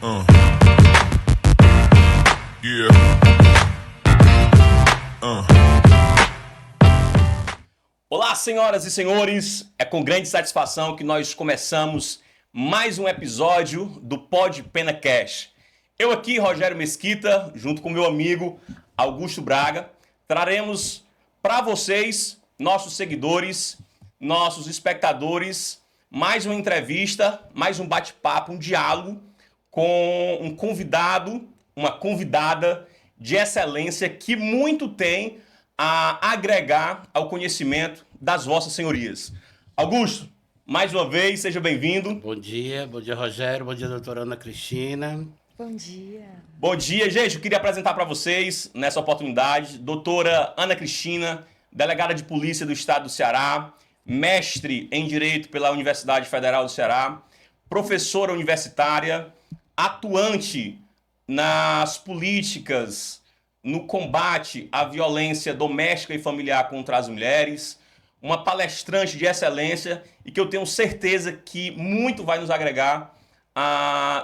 Uh. Yeah. Olá, senhoras e senhores, é com grande satisfação que nós começamos mais um episódio do Pod Pena Cash. Eu aqui, Rogério Mesquita, junto com meu amigo Augusto Braga, traremos para vocês, nossos seguidores, nossos espectadores, mais uma entrevista, mais um bate-papo, um diálogo com um convidado, uma convidada de excelência que muito tem a agregar ao conhecimento das vossas senhorias. Augusto, mais uma vez, seja bem-vindo. Bom dia, Rogério, bom dia, doutora Ana Cristina. Bom dia. Bom dia, gente. Eu queria apresentar para vocês, nessa oportunidade, doutora Ana Cristina, delegada de polícia do estado do Ceará, mestre em Direito pela Universidade Federal do Ceará, professora universitária, atuante nas políticas, no combate à violência doméstica e familiar contra as mulheres, uma palestrante de excelência e que eu tenho certeza que muito vai nos agregar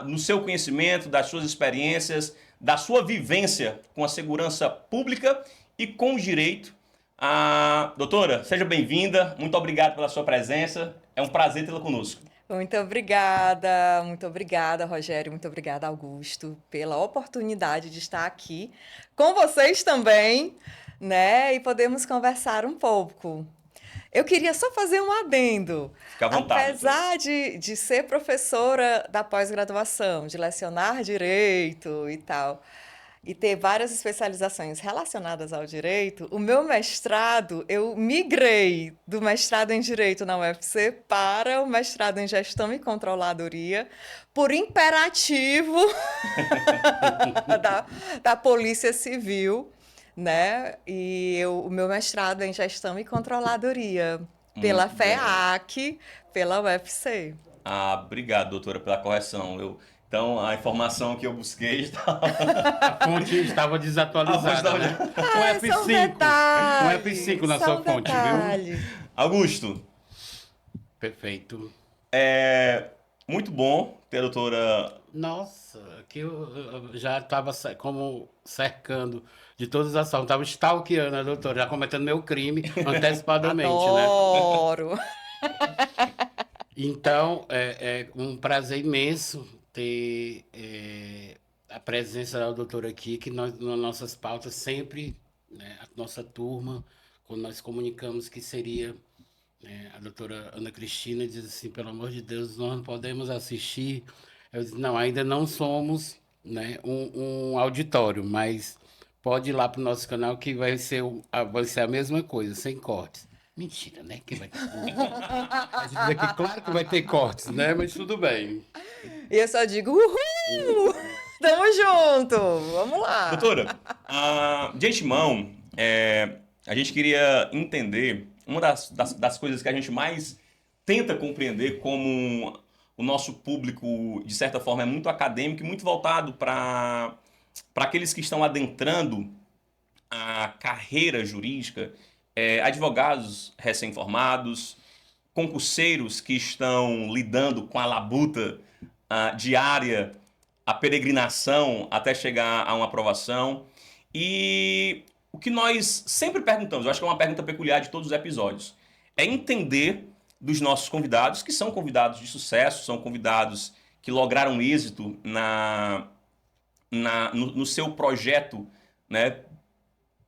no seu conhecimento, das suas experiências, da sua vivência com a segurança pública e com o direito. Doutora, seja bem-vinda, muito obrigado pela sua presença, é um prazer tê-la conosco. Muito obrigada, Rogério, muito obrigada, Augusto, pela oportunidade de estar aqui com vocês também, né, e podemos conversar um pouco. Eu queria só fazer um adendo. Fica à vontade. Apesar de ser professora da pós-graduação, de lecionar direito e tal, e ter várias especializações relacionadas ao direito, o meu mestrado, eu migrei do mestrado em Direito na UFC para o mestrado em Gestão e Controladoria por imperativo da Polícia Civil, né? E o meu mestrado é em Gestão e Controladoria pela FEAC, pela UFC. Obrigado, doutora, pela correção. Então, a informação que eu busquei estava... A fonte estava desatualizada, né? Um F5. Um F5 na sua fonte, viu? Augusto. Perfeito. Muito bom ter a doutora... Nossa, que eu já estava como cercando de todas as formas. Estava stalkeando a doutora, já cometendo meu crime antecipadamente, Adoro. né? Então, é um prazer imenso ter a presença da doutora aqui, que nós, nas nossas pautas, sempre, né, a nossa turma, quando nós comunicamos que seria a doutora Ana Cristina, diz assim, pelo amor de Deus, nós não podemos assistir. Eu disse, não, ainda não somos, né, um auditório, mas pode ir lá para o nosso canal que vai ser a mesma coisa, sem cortes. Mentira, né? Que vai ter... A gente diz aqui, claro que vai ter cortes, né? Mas tudo bem. E eu só digo, uhul! Tamo junto! Vamos lá! Doutora, de antemão, a gente queria entender, uma das coisas que a gente mais tenta compreender como o nosso público, de certa forma, é muito acadêmico e muito voltado para aqueles que estão adentrando a carreira jurídica, advogados recém-formados, concurseiros que estão lidando com a labuta diária, a peregrinação até chegar a uma aprovação. E o que nós sempre perguntamos, eu acho que é uma pergunta peculiar de todos os episódios, é entender dos nossos convidados, que são convidados de sucesso, são convidados que lograram êxito no seu projeto, né,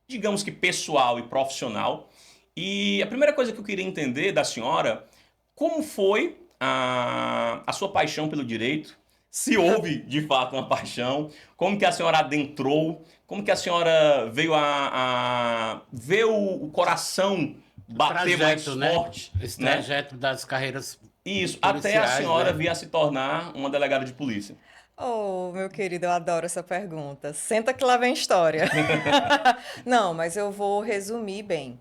digamos que pessoal e profissional. E a primeira coisa que eu queria entender da senhora, como foi a sua paixão pelo direito? Se houve, de fato, uma paixão, como que a senhora adentrou, como que a senhora veio a ver o coração bater mais forte. Esse trajeto das carreiras Isso, até a senhora vir a se tornar uma delegada de polícia. Oh, meu querido, eu adoro essa pergunta. Senta que lá vem história. Não, mas eu vou resumir bem.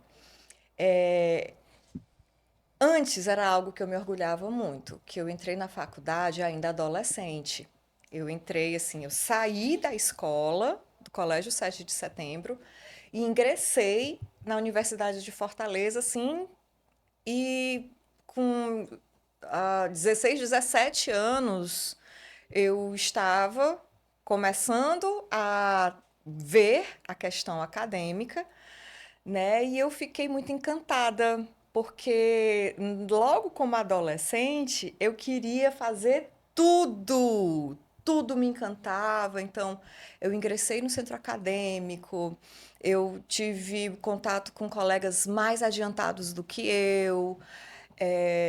Antes era algo que eu me orgulhava muito, que eu entrei na faculdade ainda adolescente. Eu entrei assim, eu saí da escola, do Colégio 7 de Setembro, e ingressei na Universidade de Fortaleza, assim, e com 16, 17 anos, eu estava começando a ver a questão acadêmica, né? E eu fiquei muito encantada, porque logo como adolescente eu queria fazer tudo, tudo me encantava. Então, eu ingressei no centro acadêmico, eu tive contato com colegas mais adiantados do que eu,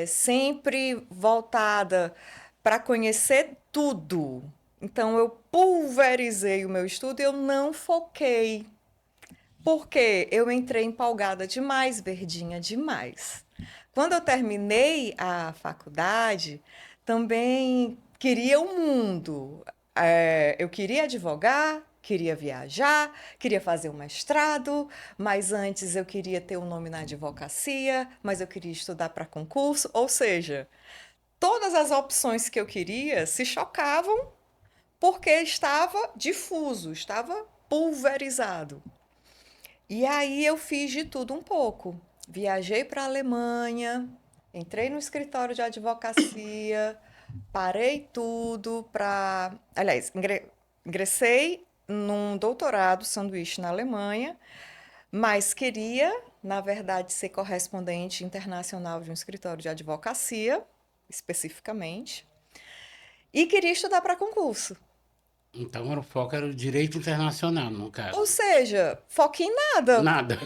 sempre voltada para conhecer tudo. Então, eu pulverizei o meu estudo e eu não foquei porque eu entrei empolgada demais, verdinha demais. Quando eu terminei a faculdade, também queria o mundo. Eu queria advogar, queria viajar, queria fazer um mestrado, mas antes eu queria ter um nome na advocacia, mas eu queria estudar para concurso. Ou seja, todas as opções que eu queria se chocavam porque estava difuso, estava pulverizado. E aí eu fiz de tudo um pouco. Viajei para a Alemanha, entrei no escritório de advocacia, parei tudo para. Aliás, ingressei num doutorado sanduíche na Alemanha, mas queria, na verdade, ser correspondente internacional de um escritório de advocacia, especificamente, e queria estudar para concurso. Então o foco era o direito internacional, no caso. Ou seja, foco em nada. Nada.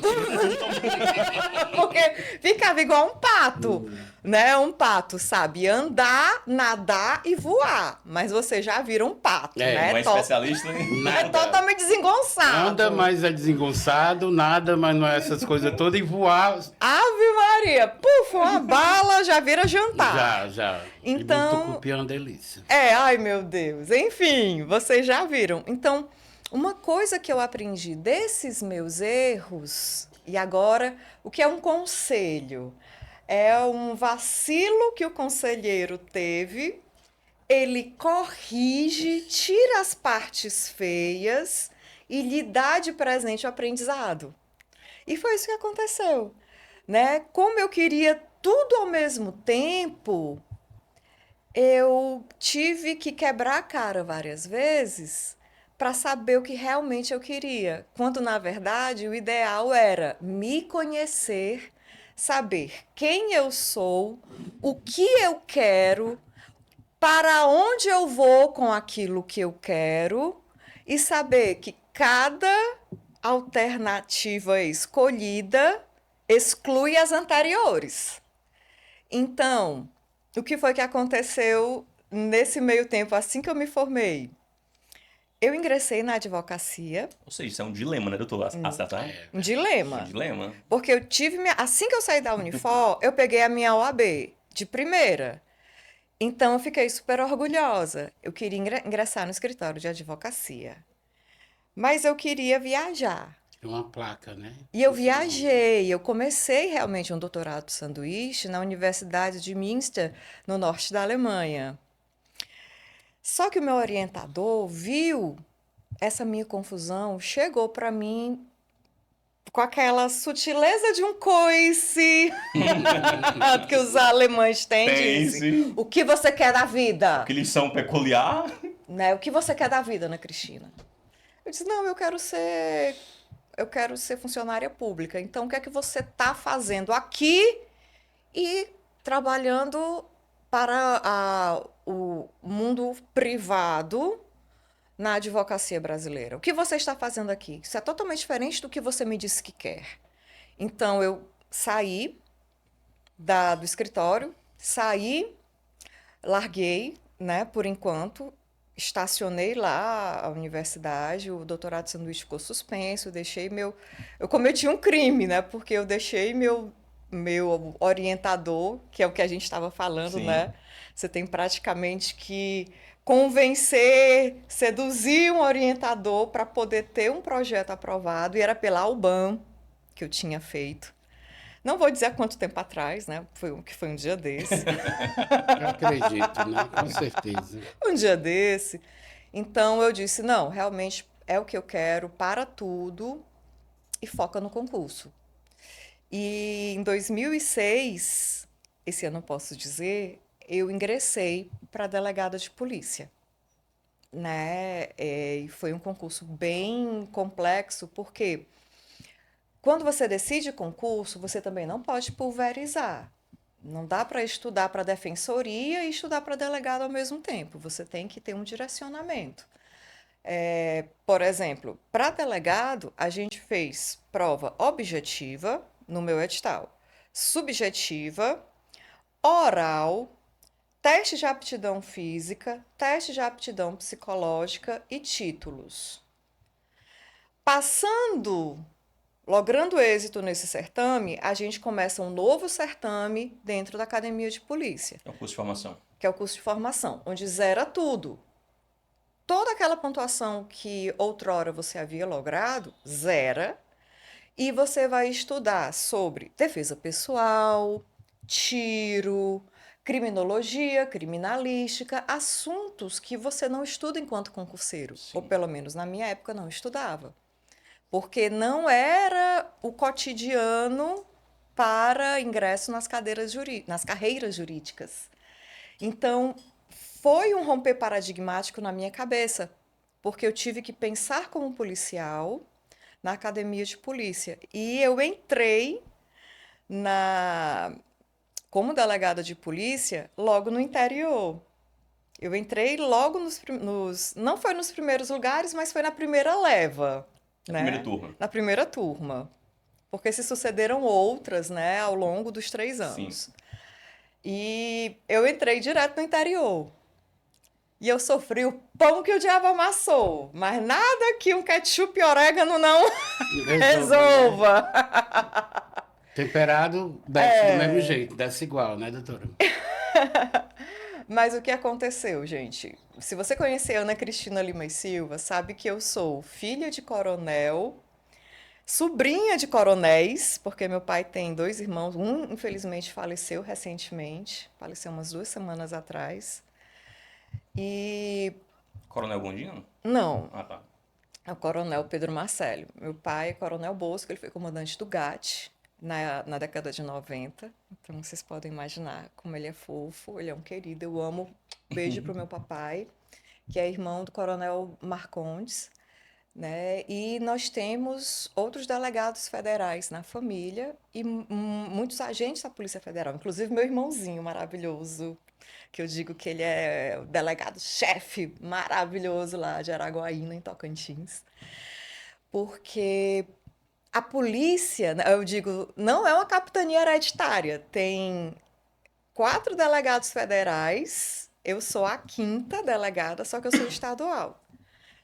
Porque ficava igual um pato, né? Um pato sabe andar, nadar e voar. Mas você já vira um pato, né? Não é especialista em É totalmente desengonçado. Nada mais é desengonçado, nada mais não é essas coisas todas e voar. Ave Maria, puf, uma bala já vira jantar. Já. Então- E muito cupim é uma delícia. Ai meu Deus. Enfim, vocês já viram. Então, uma coisa que eu aprendi desses meus erros, e agora, o que é um conselho? É um vacilo que o conselheiro teve, ele corrige, tira as partes feias e lhe dá de presente o aprendizado. E foi isso que aconteceu, né? Como eu queria tudo ao mesmo tempo, eu tive que quebrar a cara várias vezes para saber o que realmente eu queria, quando na verdade o ideal era me conhecer, saber quem eu sou, o que eu quero, para onde eu vou com aquilo que eu quero e saber que cada alternativa escolhida exclui as anteriores. Então, o que foi que aconteceu nesse meio tempo, assim que eu me formei? Eu ingressei na advocacia, Ou seja, isso é um dilema, né, doutor? Acertar? um dilema. Um dilema. Porque eu tive assim que eu saí da Unifor, eu peguei a minha OAB de primeira. Então eu fiquei super orgulhosa. Eu queria ingressar no escritório de advocacia. Mas eu queria viajar. Uma placa, né? E eu viajei, eu comecei realmente um doutorado sanduíche na Universidade de Münster, no norte da Alemanha. Só que o meu orientador viu essa minha confusão, chegou para mim com aquela sutileza de um coice que os alemães têm, Tem, disse, sim. o que você quer da vida? Que lição peculiar. Né? O que você quer da vida, Ana Cristina? Eu disse, não, eu quero ser funcionária pública. Então, o que é que você está fazendo aqui e trabalhando para o mundo privado na advocacia brasileira? O que você está fazendo aqui? Isso é totalmente diferente do que você me disse que quer. Então, eu saí do escritório, larguei, né, por enquanto, estacionei lá a universidade, o doutorado de sanduíche ficou suspenso, eu cometi um crime, né, porque eu deixei meu orientador, que é o que a gente estava falando, Sim. né, você tem praticamente que convencer, seduzir um orientador para poder ter um projeto aprovado, e era pela Alban que eu tinha feito. Não vou dizer há quanto tempo atrás, né? Foi um dia desse. Eu acredito, né? Com certeza. Um dia desse. Então eu disse: não, realmente é o que eu quero, para tudo e foca no concurso. E em 2006, esse ano eu posso dizer, eu ingressei para delegada de polícia. né? E foi um concurso bem complexo, porque quando você decide concurso, você também não pode pulverizar. Não dá para estudar para defensoria e estudar para delegado ao mesmo tempo. Você tem que ter um direcionamento. Por exemplo, para delegado, a gente fez prova objetiva, no meu edital, subjetiva, oral, teste de aptidão física, teste de aptidão psicológica e títulos. Passando, logrando êxito nesse certame, a gente começa um novo certame dentro da academia de polícia, É um curso de formação. que é o curso de formação, onde zera tudo. Toda aquela pontuação que outrora você havia logrado, zera, e você vai estudar sobre defesa pessoal, tiro, criminologia, criminalística, assuntos que você não estuda enquanto concurseiro, ou Sim. pelo menos na minha época não estudava, porque não era o cotidiano para ingresso nas nas carreiras jurídicas. Então, foi um romper paradigmático na minha cabeça, porque eu tive que pensar como policial na academia de polícia. E eu entrei como delegada de polícia logo no interior. Eu entrei logo não foi nos primeiros lugares, mas foi na primeira leva, A né? primeira turma. Na primeira turma. Porque se sucederam outras, né, ao longo dos 3 anos. Sim. E eu entrei direto no interior. E eu sofri o pão que o diabo amassou. Mas nada que um ketchup e orégano não resolva. Temperado desce do mesmo jeito, desce igual, né, doutora? Mas o que aconteceu, gente? Se você conhecer Ana Cristina Lima e Silva, sabe que eu sou filha de coronel, sobrinha de coronéis, porque meu pai tem 2 irmãos. Um, infelizmente, faleceu recentemente. Faleceu umas 2 semanas atrás. E Coronel Gondino? não, Ah, tá. é o coronel Pedro Marcelo. Meu pai é coronel Bosco, ele foi comandante do GAT na década de 90. Então vocês podem imaginar como ele é fofo, ele é um querido. Eu amo. Beijo pro meu papai, que é irmão do coronel Marcondes, né? E nós temos outros delegados federais na família e muitos agentes da Polícia Federal, inclusive meu irmãozinho maravilhoso, que eu digo que ele é o delegado-chefe maravilhoso lá de Araguaína, em Tocantins. Porque a polícia, né, eu digo, não é uma capitania hereditária. Tem 4 delegados federais, eu sou a 5ª delegada, só que eu sou estadual.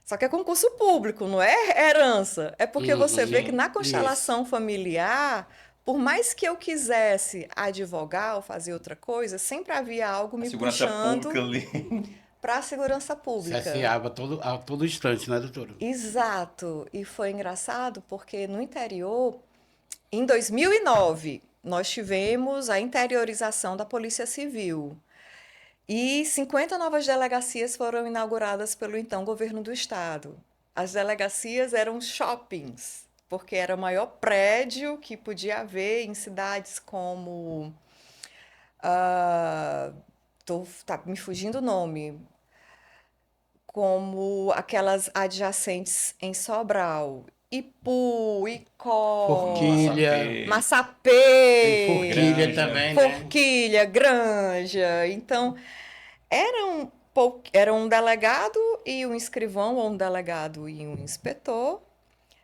Só que é concurso público, não é herança. É porque você vê que na constelação familiar, por mais que eu quisesse advogar ou fazer outra coisa, sempre havia algo A me segurança puxando pública ali. para a segurança Se pública. asseava a todo instante, né, doutora? Exato. E foi engraçado porque no interior, em 2009, nós tivemos a interiorização da Polícia Civil. E 50 novas delegacias foram inauguradas pelo então governo do estado. As delegacias eram shoppings, porque era o maior prédio que podia haver em cidades como. Tá me fugindo o nome. Como aquelas adjacentes em Sobral. Ipu, Icó, Forquilha. Massapê, Tem Forquilha Granja. também, né? Forquilha, Granja. Então, era um delegado e um escrivão, ou um delegado e um inspetor,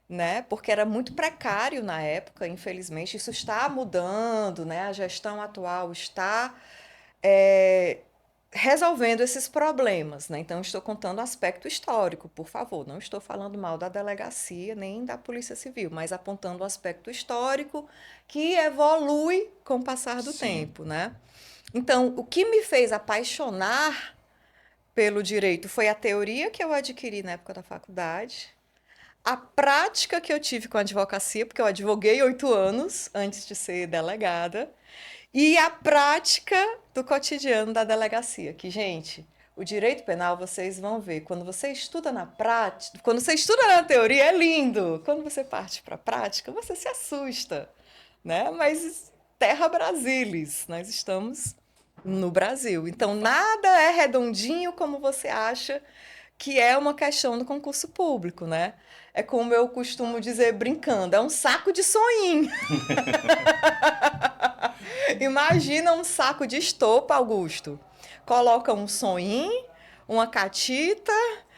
né? Porque era muito precário na época, infelizmente. Isso está mudando, né? A gestão atual está resolvendo esses problemas, né? Então, estou contando o aspecto histórico, por favor. Não estou falando mal da delegacia nem da Polícia Civil, mas apontando o aspecto histórico que evolui com o passar do Sim. tempo, né? Então, o que me fez apaixonar pelo direito foi a teoria que eu adquiri na época da faculdade, a prática que eu tive com a advocacia, porque eu advoguei 8 anos antes de ser delegada, e a prática do cotidiano da delegacia, que, gente, o direito penal, vocês vão ver, quando você estuda na prática, quando você estuda na teoria, é lindo. Quando você parte para a prática, você se assusta, né? Mas terra Brasilis, nós estamos no Brasil. Então, nada é redondinho como você acha que é uma questão do concurso público, né? É como eu costumo dizer brincando, é um saco de sonho. Imagina um saco de estopa, Augusto. Coloca um sonho, uma catita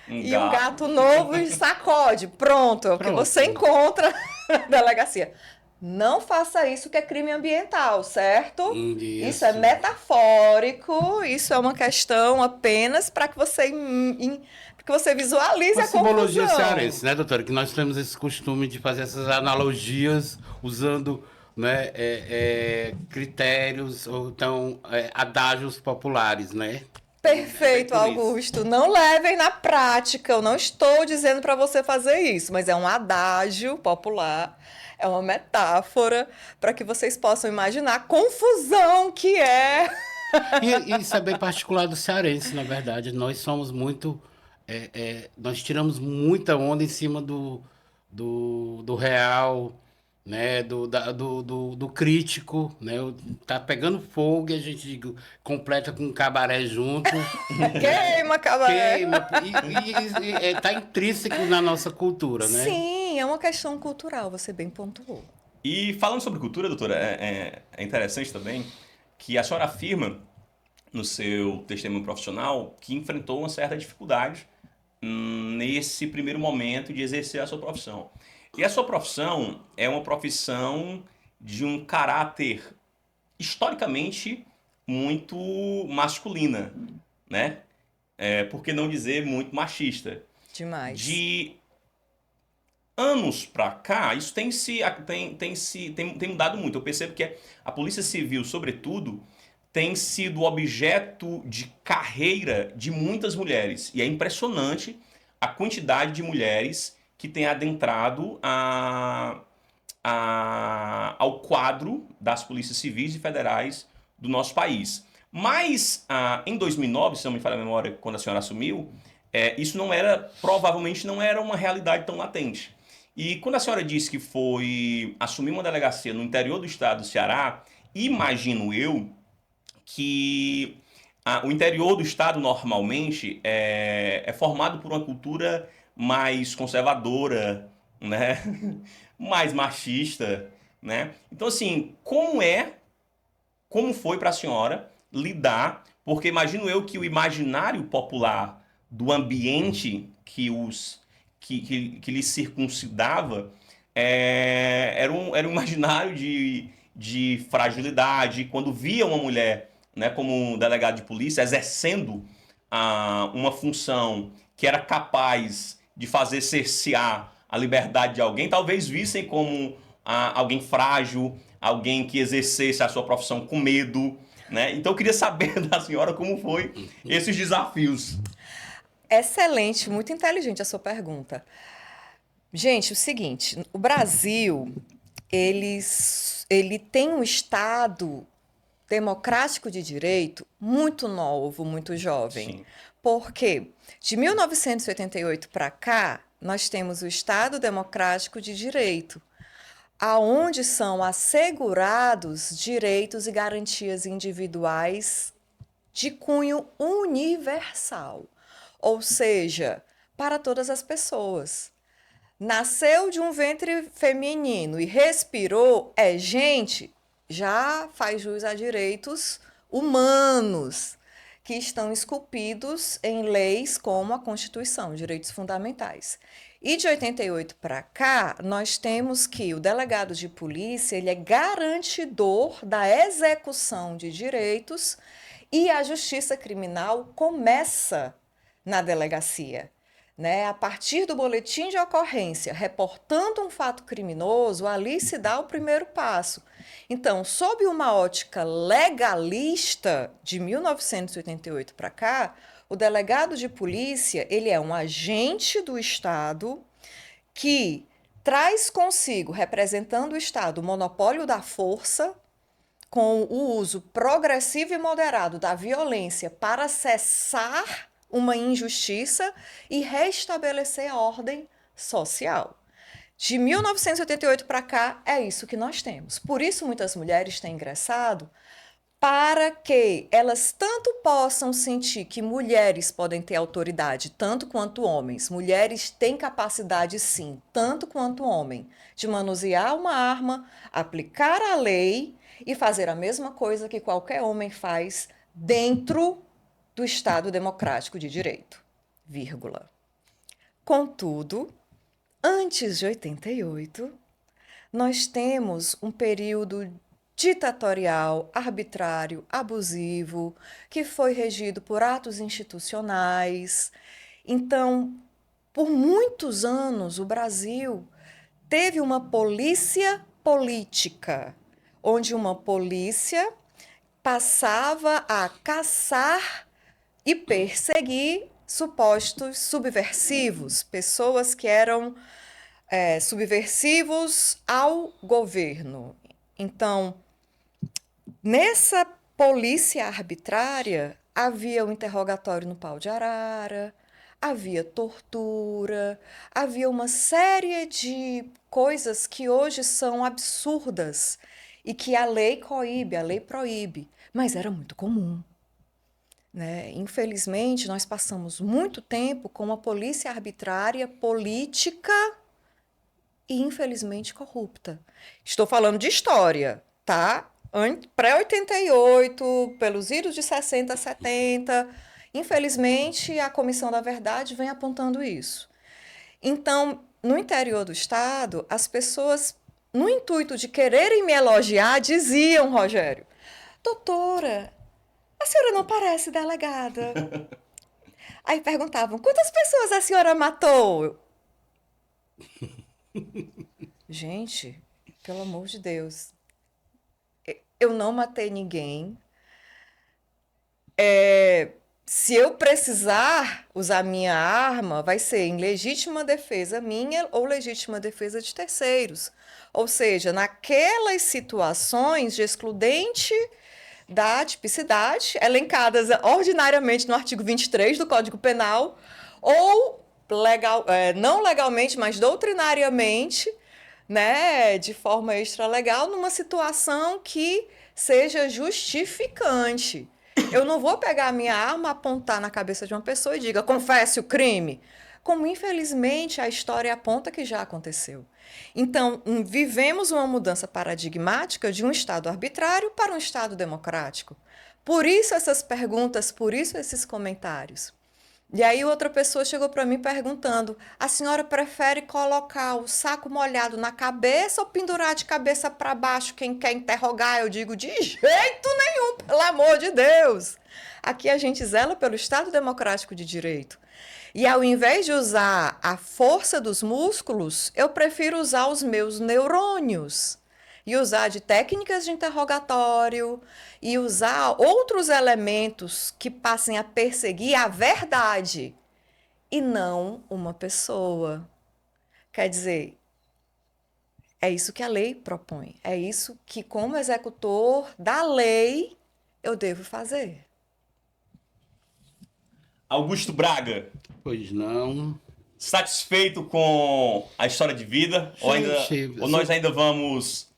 e um gato novo e sacode. Pronto, é o que você encontra na delegacia. Não faça isso, que é crime ambiental, certo? Isso é metafórico, isso é uma questão apenas para que você visualize a confusão. Uma simbologia cearense, né, doutora? Que nós temos esse costume de fazer essas analogias usando, né, critérios ou então adágios populares, né? Perfeito, Augusto. Não levem na prática. Eu não estou dizendo para você fazer isso, mas é um adágio popular, é uma metáfora para que vocês possam imaginar a confusão que é. E isso é bem particular do cearense, na verdade. Nós somos muito. Nós tiramos muita onda em cima do real, né? Do crítico, né? Tá pegando fogo e a gente completa com um cabaré junto. Queima, cabaré. Queima. E tá intrínseco na nossa cultura, né? Sim, é uma questão cultural, você bem pontuou. E falando sobre cultura, doutora, é interessante também que a senhora afirma no seu testemunho profissional que enfrentou uma certa dificuldade nesse primeiro momento de exercer a sua profissão. E a sua profissão é uma profissão de um caráter historicamente muito masculina, né? Por que não dizer muito machista? Demais. De anos para cá, isso tem mudado muito. Eu percebo que a Polícia Civil, sobretudo, tem sido objeto de carreira de muitas mulheres. E é impressionante a quantidade de mulheres que têm adentrado ao quadro das polícias civis e federais do nosso país. Mas, em 2009, se não me falha a memória, quando a senhora assumiu, isso provavelmente não era uma realidade tão latente. E quando a senhora disse que foi assumir uma delegacia no interior do estado do Ceará, imagino eu que o interior do estado normalmente é formado por uma cultura mais conservadora, né? Mais machista, né? Então, assim, como foi para a senhora lidar, porque imagino eu que o imaginário popular do ambiente que lhe circuncidava era um imaginário de fragilidade. Quando via uma mulher, né, como delegado de polícia exercendo uma função que era capaz de fazer cercear a liberdade de alguém, talvez vissem como alguém frágil, alguém que exercesse a sua profissão com medo, né? Então eu queria saber da senhora como foi esses desafios. Excelente, muito inteligente a sua pergunta. Gente, o seguinte, o Brasil, ele tem um Estado democrático de direito muito novo, muito jovem. Sim. Porque de 1988 para cá, nós temos o Estado democrático de direito, aonde são assegurados direitos e garantias individuais de cunho universal, ou seja, para todas as pessoas. Nasceu de um ventre feminino e respirou, gente, já faz jus a direitos humanos que estão esculpidos em leis como a Constituição, direitos fundamentais. E de 88 para cá, nós temos que o delegado de polícia ele é garantidor da execução de direitos e a justiça criminal começa na delegacia. Né? A partir do boletim de ocorrência, reportando um fato criminoso, ali se dá o primeiro passo. Então, sob uma ótica legalista de 1988 para cá, o delegado de polícia ele é um agente do Estado que traz consigo, representando o Estado, o monopólio da força, com o uso progressivo e moderado da violência para cessar uma injustiça e restabelecer a ordem social. De 1988 para cá, é isso que nós temos. Por isso, muitas mulheres têm ingressado para que elas tanto possam sentir que mulheres podem ter autoridade, tanto quanto homens. Mulheres têm capacidade, sim, tanto quanto homem, de manusear uma arma, aplicar a lei e fazer a mesma coisa que qualquer homem faz dentro do Estado democrático de direito. Vírgula. Contudo, antes de 88, nós temos um período ditatorial, arbitrário, abusivo, que foi regido por atos institucionais. Então, por muitos anos, o Brasil teve uma polícia política, onde uma polícia passava a caçar e perseguir supostos subversivos, pessoas que eram subversivos ao governo. Então, nessa polícia arbitrária, havia o interrogatório no pau de arara, havia tortura, havia uma série de coisas que hoje são absurdas e que a lei coíbe, a lei proíbe, mas era muito comum. Né? Infelizmente, nós passamos muito tempo com uma polícia arbitrária, política e, infelizmente, corrupta. Estou falando de história, tá? Pré-88, pelos idos de 60, 70. Infelizmente, a Comissão da Verdade vem apontando isso. Então, no interior do estado, as pessoas, no intuito de quererem me elogiar, diziam, Rogério, doutora, a senhora não parece delegada. Aí perguntavam, quantas pessoas a senhora matou? Gente, pelo amor de Deus, eu não matei ninguém. Se eu precisar usar minha arma, vai ser em legítima defesa minha ou legítima defesa de terceiros. Ou seja, naquelas situações de excludente da tipicidade, elencadas ordinariamente no artigo 23 do Código Penal, ou não legalmente, mas doutrinariamente, né, de forma extralegal, numa situação que seja justificante. Eu não vou pegar a minha arma, apontar na cabeça de uma pessoa e diga, confesse o crime. Como, infelizmente, a história aponta que já aconteceu. Então, vivemos uma mudança paradigmática de um Estado arbitrário para um Estado democrático. Por isso essas perguntas, por isso esses comentários. E aí outra pessoa chegou para mim perguntando, a senhora prefere colocar o saco molhado na cabeça ou pendurar de cabeça para baixo quem quer interrogar? Eu digo, de jeito nenhum, pelo amor de Deus. Aqui a gente zela pelo Estado Democrático de Direito. E ao invés de usar a força dos músculos, eu prefiro usar os meus neurônios. E usar de técnicas de interrogatório e usar outros elementos que passem a perseguir a verdade e não uma pessoa. Quer dizer, é isso que a lei propõe. É isso que, como executor da lei, eu devo fazer. Augusto Braga, Pois não. satisfeito com a história de vida? Gente, Ou nós ainda vamos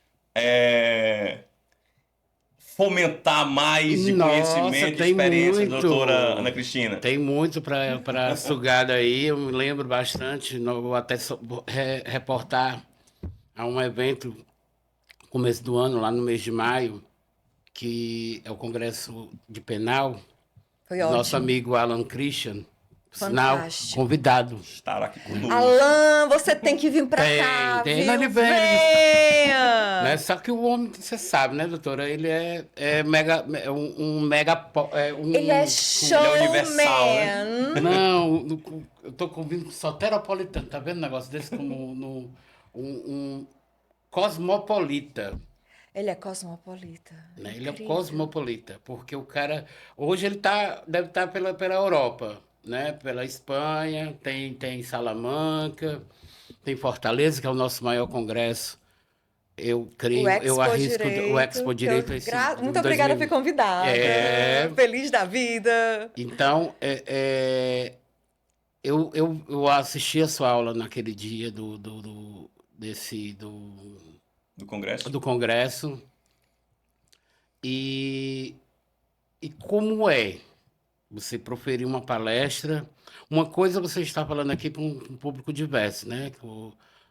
fomentar mais de Nossa, conhecimento e tem experiência da muito. doutora Ana Cristina? Tem muito para sugar daí. Eu me lembro bastante, vou até reportar a um evento no começo do ano, lá no mês de maio, que é o Congresso de Penal. Foi Nosso ótimo. amigo Alan Christian, sinal, Fantástico. convidado. Estará aqui conosco. Alan, você tem que vir para cá, Tem. viu? Ele vem, Venha! Né? Só que o homem, você sabe, né, doutora? Ele é mega, um mega... Ele é universal, né? showman. Não, eu tô convindo soteropolitano, tá vendo um negócio desse como um cosmopolita, Ele é cosmopolita. né? Ele é Incrível. cosmopolita, porque o cara, hoje ele deve estar pela Europa, né? Pela Espanha, tem Salamanca, tem Fortaleza, que é o nosso maior congresso. Eu creio, eu arrisco o Expo Direito. Muito obrigada por convidada. Feliz da vida. Então, eu assisti a sua aula naquele dia do Do Congresso? Congresso E, e como é você proferir uma palestra? Uma coisa você está falando aqui para um público diverso, né?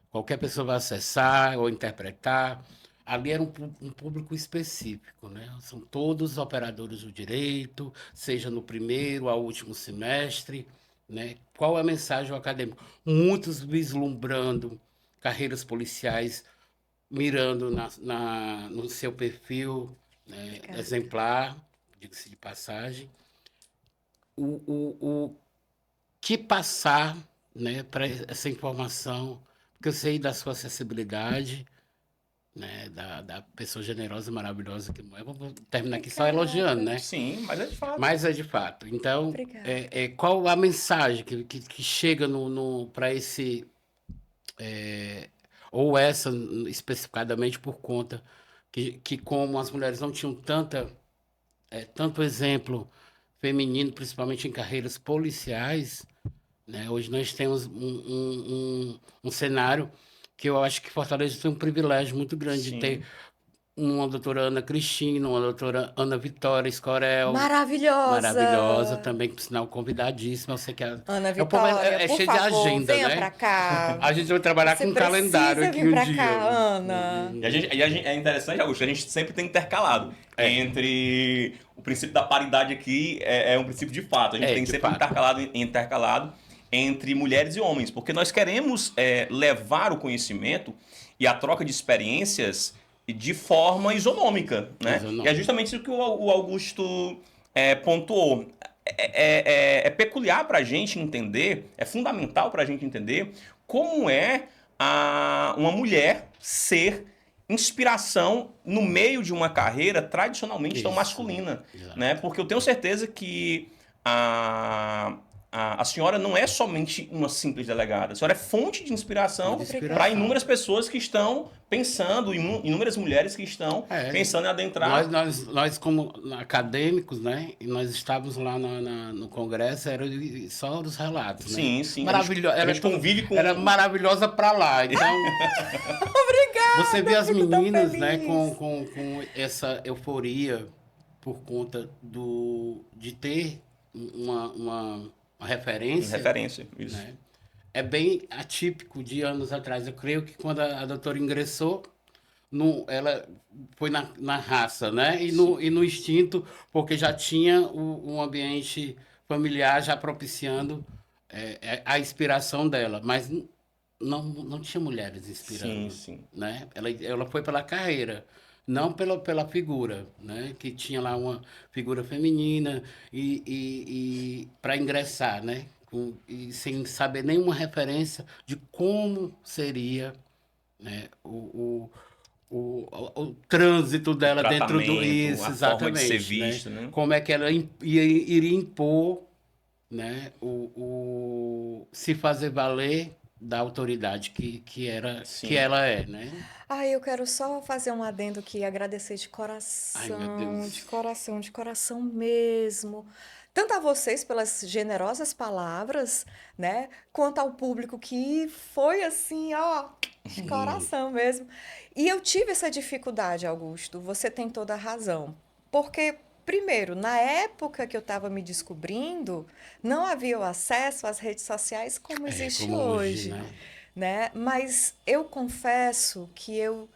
Qualquer pessoa vai acessar ou interpretar. Ali era um público específico, né? São todos operadores do direito, seja no primeiro ao último semestre, né? Qual é a mensagem ao acadêmico? Muitos vislumbrando carreiras policiais, mirando no seu perfil, né, Obrigada. exemplar, diga-se de passagem, o que passar, né, para essa informação, porque eu sei da sua acessibilidade, né, da pessoa generosa e maravilhosa que é. Vou terminar aqui só elogiando, né? Sim, mas é de fato. Mas é de fato. Então, Obrigada. qual a mensagem que chega para esse ou essa especificadamente por conta que como as mulheres não tinham tanto exemplo feminino, principalmente em carreiras policiais, né? Hoje nós temos um cenário que eu acho que Fortaleza tem um privilégio muito grande de ter Sim. uma doutora Ana Cristina, uma doutora Ana Vitória Escorel, maravilhosa Maravilhosa! também, por sinal, convidadíssima. Eu sei que Ana o povo Vitória, é por cheio de favor, agenda, venha né? pra cá. A gente vai trabalhar Você com um calendário precisa aqui vir um pra dia. cá, Ana. É interessante, Augusto, a gente sempre tem intercalado entre o princípio da paridade aqui, é um princípio de fato. A gente tem De sempre fato. intercalado entre mulheres e homens, porque nós queremos levar o conhecimento e a troca de experiências de forma isonômica, né? Isonômica. E é justamente isso que o Augusto pontuou. É peculiar para a gente entender, é fundamental para a gente entender como é uma mulher ser inspiração no meio de uma carreira tradicionalmente tão Isso. masculina, Exato. né? Porque eu tenho certeza que a senhora não é somente uma simples delegada, a senhora é fonte de inspiração para inúmeras pessoas que estão pensando, inúmeras mulheres que estão pensando em adentrar. Nós como acadêmicos, né? E nós estávamos lá no congresso, era só os relatos, né? Sim, sim. Maravilhosa. A gente convive com. Era maravilhosa para lá. Então, Obrigada! você vê as fico tão meninas, né, feliz. com essa euforia por conta de ter uma referência, Referência, isso. né? É bem atípico de anos atrás. Eu creio que quando a doutora ingressou, ela foi na raça, né? E no instinto, porque já tinha um ambiente familiar já propiciando a inspiração dela. Mas não tinha mulheres inspirando, Sim, sim. né? Ela foi pela carreira, não pela figura, né? Que tinha lá uma figura feminina e para ingressar, né? E sem saber nenhuma referência de como seria, né? O trânsito dela dentro do Tratamento, isso, a forma de ser exatamente, né? vista, né? Como é que ela iria impor, né? Se fazer valer da autoridade que Sim. ela é, né? Ai, eu quero só fazer um adendo aqui e agradecer de Ai, meu coração, Deus. de coração mesmo. Tanto a vocês pelas generosas palavras, né? Quanto ao público que foi assim, ó, de coração mesmo. E eu tive essa dificuldade, Augusto, você tem toda a razão. Porque, primeiro, na época que eu estava me descobrindo, não havia o acesso às redes sociais como existe Como hoje, hoje, né? né? Mas eu confesso que eu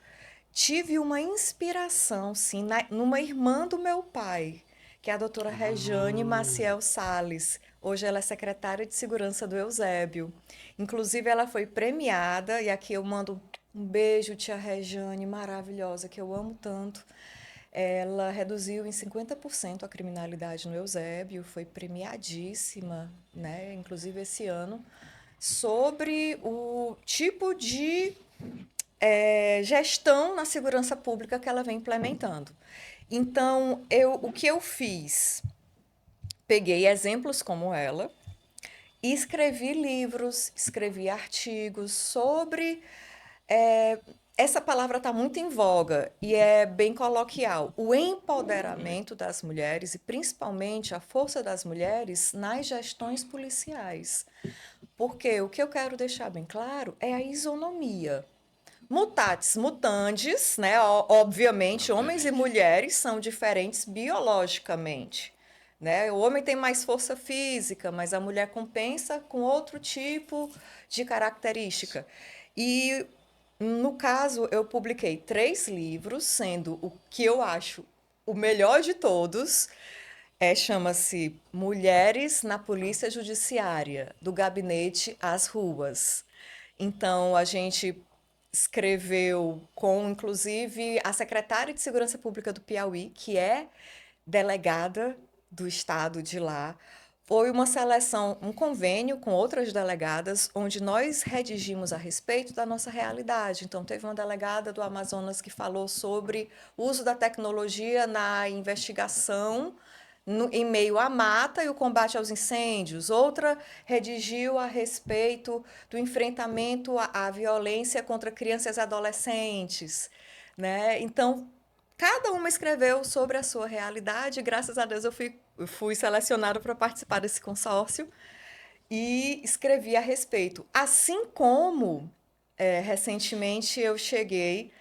tive uma inspiração, sim, numa irmã do meu pai, que é a doutora Rejane Maciel Sales. Hoje ela é secretária de segurança do Eusébio. Inclusive, ela foi premiada, e aqui eu mando um beijo, tia Rejane, maravilhosa, que eu amo tanto. Ela reduziu em 50% a criminalidade no Eusébio, foi premiadíssima, né? Inclusive esse ano, sobre o tipo de gestão na segurança pública que ela vem implementando. Então, o que eu fiz? Peguei exemplos como ela e escrevi livros, escrevi artigos sobre. Essa palavra está muito em voga e é bem coloquial. O empoderamento das mulheres e principalmente a força das mulheres nas gestões policiais. Porque o que eu quero deixar bem claro é a isonomia. Mutatis mutandis, né? Obviamente, homens e mulheres são diferentes biologicamente, né? O homem tem mais força física, mas a mulher compensa com outro tipo de característica. E, no caso, eu publiquei 3 livros, sendo o que eu acho o melhor de todos, chama-se Mulheres na Polícia Judiciária, do Gabinete às Ruas. Então, a gente escreveu com, inclusive, a secretária de Segurança Pública do Piauí, que é delegada do estado de lá. Foi uma seleção, um convênio com outras delegadas, onde nós redigimos a respeito da nossa realidade. Então, teve uma delegada do Amazonas que falou sobre o uso da tecnologia na investigação em meio à mata e o combate aos incêndios. Outra redigiu a respeito do enfrentamento à violência contra crianças e adolescentes, né? Então, cada uma escreveu sobre a sua realidade. Graças a Deus, eu fui selecionada para participar desse consórcio e escrevi a respeito. Assim como, recentemente, eu cheguei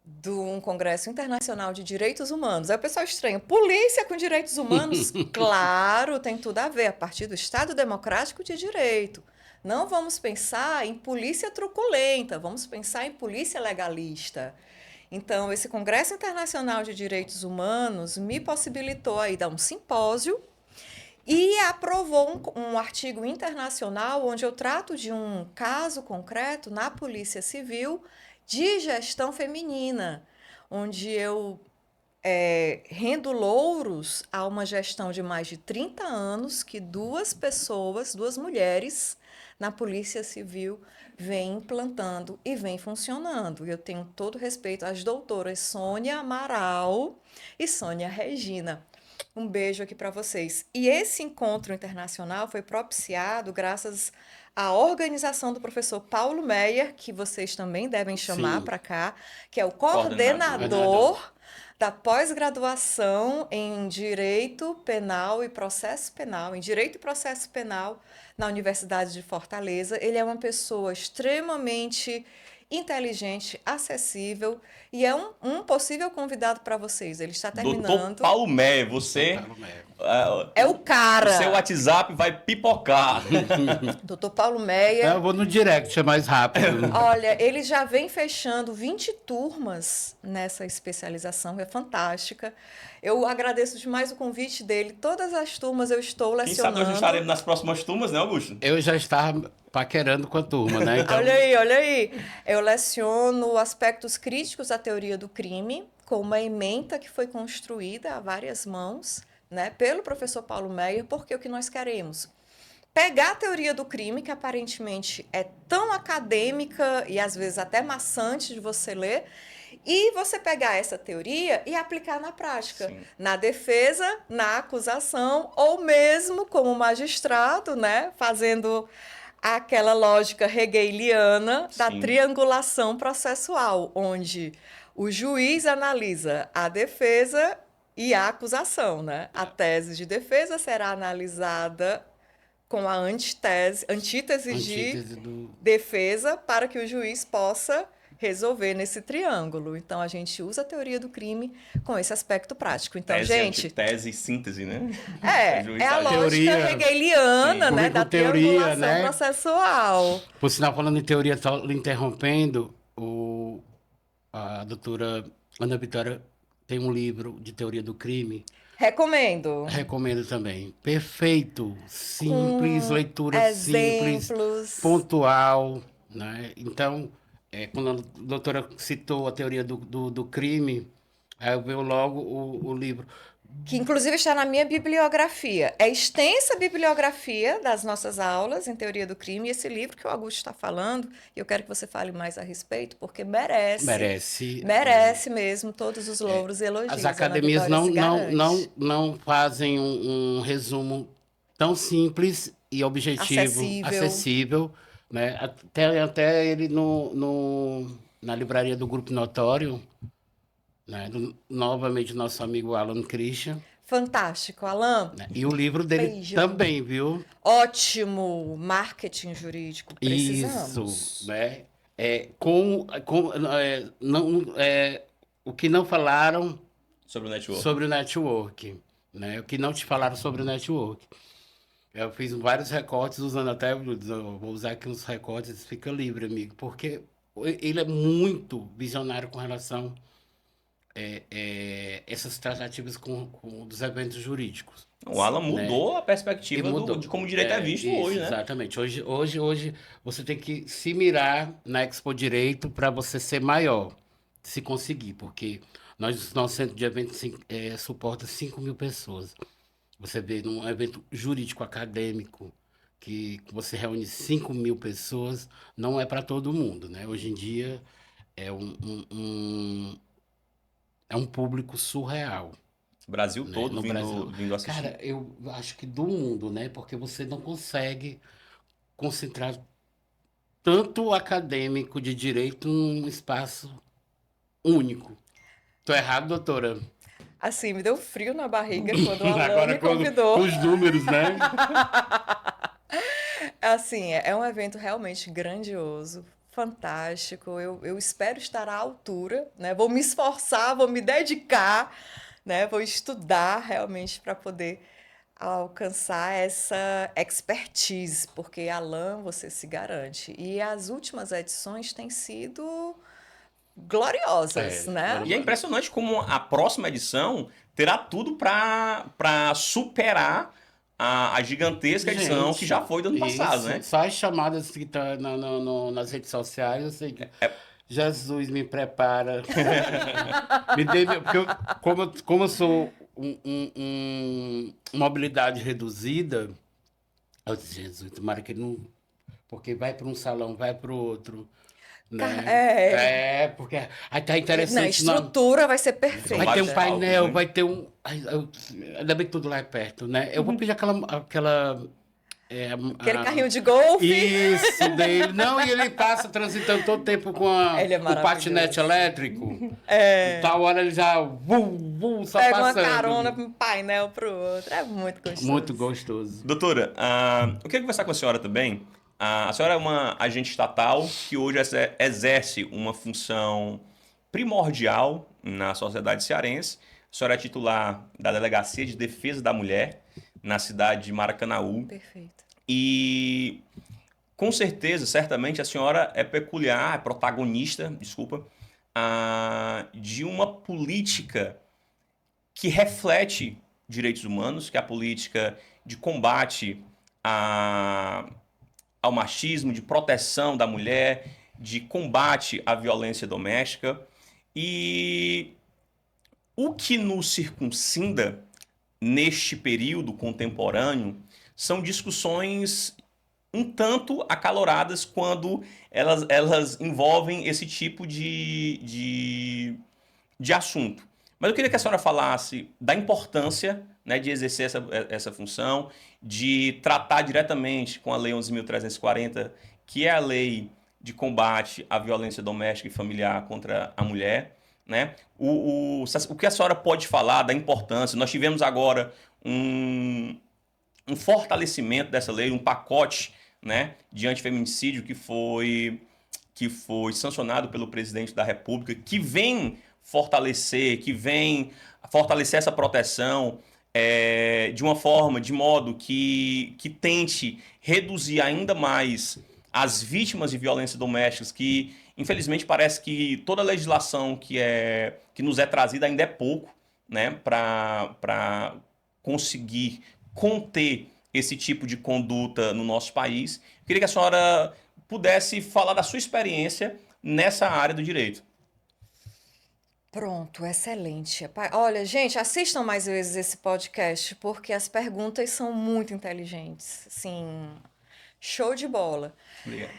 de um Congresso Internacional de Direitos Humanos. Aí o pessoal estranha, polícia com direitos humanos? Claro, tem tudo a ver, a partir do Estado Democrático de Direito. Não vamos pensar em polícia truculenta, vamos pensar em polícia legalista. Então, esse Congresso Internacional de Direitos Humanos me possibilitou aí dar um simpósio e aprovou um artigo internacional onde eu trato de um caso concreto na Polícia Civil de gestão feminina, onde eu rendo louros a uma gestão de mais de 30 anos que 2 pessoas, 2 mulheres na Polícia Civil vêm implantando e vêm funcionando. Eu tenho todo respeito às doutoras Sônia Amaral e Sônia Regina. Um beijo aqui para vocês. E esse encontro internacional foi propiciado graças à organização do professor Paulo Meyer, que vocês também devem chamar para cá, que é o coordenador da pós-graduação em Direito Penal e Processo Penal, em Direito e Processo Penal, na Universidade de Fortaleza. Ele é uma pessoa extremamente inteligente, acessível e é um possível convidado para vocês. Ele está terminando. Doutor Paulo Meyer, você... É o cara. O seu WhatsApp vai pipocar. Doutor Paulo Meyer. Eu vou no direct, é mais rápido. Olha, ele já vem fechando 20 turmas nessa especialização, é fantástica. Eu agradeço demais o convite dele. Todas as turmas eu estou Quem lecionando. sabe nós estaremos nas próximas turmas, né, Augusto? Eu já estava paquerando com a turma, né? Então... Olha aí, olha aí. Eu leciono aspectos críticos da teoria do crime, com uma ementa que foi construída a várias mãos, né, pelo professor Paulo Meyer, porque o que nós queremos? Pegar a teoria do crime, que aparentemente é tão acadêmica e às vezes até maçante de você ler, e você pegar essa teoria e aplicar na prática, Sim. na defesa, na acusação, ou mesmo como magistrado, né, fazendo aquela lógica hegeliana da Sim. triangulação processual, onde o juiz analisa a defesa e a acusação, né? A tese de defesa será analisada com a antítese de defesa para que o juiz possa resolver nesse triângulo. Então, a gente usa a teoria do crime com esse aspecto prático. Então, Tese, gente... antitese e síntese, né? É a lógica hegeliana, sim, né? Da triangulação, né, processual. Por sinal, falando em teoria, só lhe interrompendo, a doutora Ana Vitória tem um livro de teoria do crime. Recomendo. Recomendo também. Perfeito. Simples, leitura exemplos. Simples, pontual, né? Então, quando a doutora citou a teoria do crime, aí eu vejo logo o livro. Que inclusive está na minha bibliografia. É extensa a bibliografia das nossas aulas em teoria do crime. E esse livro que o Augusto está falando, eu quero que você fale mais a respeito, porque merece. Merece mesmo todos os louros e elogios. As academias não fazem um resumo tão simples e objetivo, acessível, né? Até ele na livraria do Grupo Notório, né? Novamente nosso amigo Alan Christian. Fantástico, Alan. Né? E o livro dele também, viu? Ótimo marketing jurídico. Precisamos. Isso, né? O que não falaram Sobre o network. sobre o network, né? O que não te falaram sobre o network. Eu fiz vários recortes usando até, vou usar aqui uns recortes, fica livre, amigo, porque ele é muito visionário com relação essas tratativas dos eventos jurídicos, O Alan né? mudou a E perspectiva mudou. de como o direito é visto Isso, hoje, né? exatamente. Hoje você tem que se mirar na Expo Direito para você ser maior, se conseguir, porque nosso centro de eventos suporta 5.000 pessoas. Você vê num evento jurídico acadêmico que você reúne 5.000 pessoas, não é para todo mundo, né? Hoje em dia é é um público surreal, O Brasil né? todo No Brasil. vindo assistir. Cara, eu acho que do mundo, né? Porque você não consegue concentrar tanto acadêmico de direito num espaço único. Tô errado, doutora? Assim, me deu frio na barriga quando o Alan Agora me com convidou. os números, né? Assim, é um evento realmente grandioso, fantástico. Eu espero estar à altura, né? Vou me esforçar, vou me dedicar, né? Vou estudar realmente para poder alcançar essa expertise, porque Alan, você se garante. E as últimas edições têm sido gloriosas, né? E é impressionante como a próxima edição terá tudo para superar a gigantesca edição que já foi do ano passado, Isso, né? só as chamadas que tá nas redes sociais, eu sei que Jesus me prepara. Porque como eu sou mobilidade reduzida, eu disse, Jesus, tomara que ele não. Porque vai para um salão, vai para o outro, né? É, Porque aí tá na interessante. estrutura vai ser São Vai ter vários um perfeita. palcos, painel, né? vai ter um. Ainda bem que tudo lá é perto, né? Eu vou pedir aquela Aquele carrinho de golfe, isso dele. Não, e ele passa transitando todo tempo ele é o patinete maravilhoso. elétrico. É, Tal hora ele já só pega uma carona passando. de um painel pro outro. É muito Muito gostoso. gostoso. Doutora, eu queria conversar com a senhora também. A senhora é uma agente estatal que hoje exerce uma função primordial na sociedade cearense. A senhora é titular da Delegacia de Defesa da Mulher na cidade de Maracanaú. Perfeito. E com certeza, certamente, a senhora é peculiar, é protagonista, desculpa, de uma política que reflete direitos humanos, que é a política de combate ao machismo, de proteção da mulher, de combate à violência doméstica. E o que nos circuncinda neste período contemporâneo são discussões um tanto acaloradas quando elas envolvem esse tipo de assunto. Mas eu queria que a senhora falasse da importância, né, de exercer essa função, de tratar diretamente com a Lei 11.340, que é a lei de combate à violência doméstica e familiar contra a mulher. Né? O que a senhora pode falar da importância? Nós tivemos agora um fortalecimento dessa lei, um pacote, né, de antifeminicídio que foi sancionado pelo presidente da República, que vem fortalecer essa proteção de uma forma, de modo que tente reduzir ainda mais as vítimas de violência doméstica, que infelizmente parece que toda a legislação que nos é trazida ainda é pouco, né, para conseguir conter esse tipo de conduta no nosso país. Eu queria que a senhora pudesse falar da sua experiência nessa área do direito. Pronto, excelente. Olha, gente, assistam mais vezes esse podcast, porque as perguntas são muito inteligentes. Assim, show de bola. Obrigado.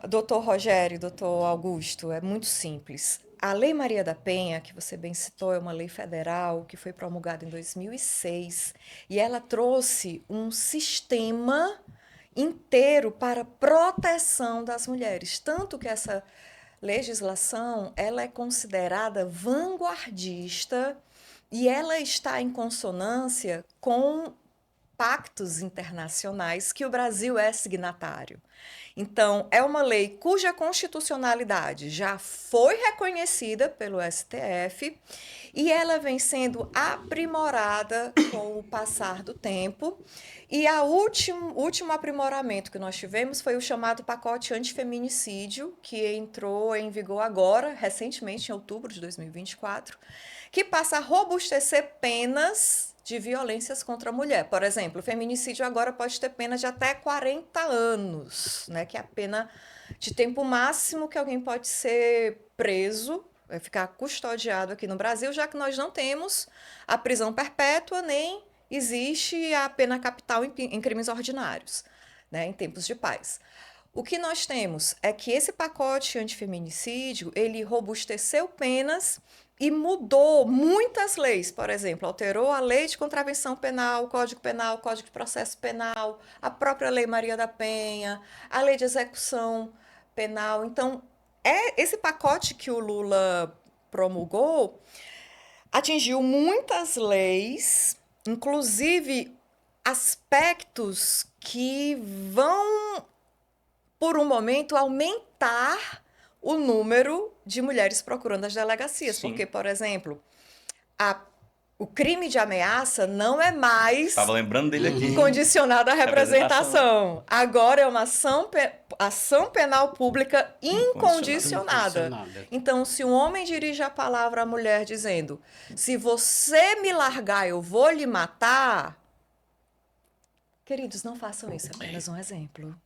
Doutor Rogério, doutor Augusto, é muito simples. A Lei Maria da Penha, que você bem citou, é uma lei federal que foi promulgada em 2006 e ela trouxe um sistema inteiro para proteção das mulheres. Tanto que essa legislação ela é considerada vanguardista e ela está em consonância com pactos internacionais que o Brasil é signatário. Então, é uma lei cuja constitucionalidade já foi reconhecida pelo STF e ela vem sendo aprimorada com o passar do tempo. E o último aprimoramento que nós tivemos foi o chamado pacote antifeminicídio, que entrou em vigor agora, recentemente, em outubro de 2024, que passa a robustecer penas de violências contra a mulher. Por exemplo, o feminicídio agora pode ter pena de até 40 anos, né, que é a pena de tempo máximo que alguém pode ser preso, vai ficar custodiado aqui no Brasil, já que nós não temos a prisão perpétua, nem existe a pena capital em crimes ordinários, né, em tempos de paz. O que nós temos é que esse pacote antifeminicídio, ele robusteceu penas e mudou muitas leis. Por exemplo, alterou a lei de contravenção penal, o Código de Processo Penal, a própria Lei Maria da Penha, a lei de execução penal. Então, esse pacote que o Lula promulgou atingiu muitas leis, inclusive aspectos que vão, por um momento, aumentar o número de mulheres procurando as delegacias. Sim. Porque, por exemplo, o crime de ameaça não é mais Estava lembrando dele aqui. condicionado à representação. Agora é uma ação penal pública incondicionada. Então, se um homem dirige a palavra à mulher dizendo: se você me largar, eu vou lhe matar. Queridos, não façam isso, é apenas um exemplo.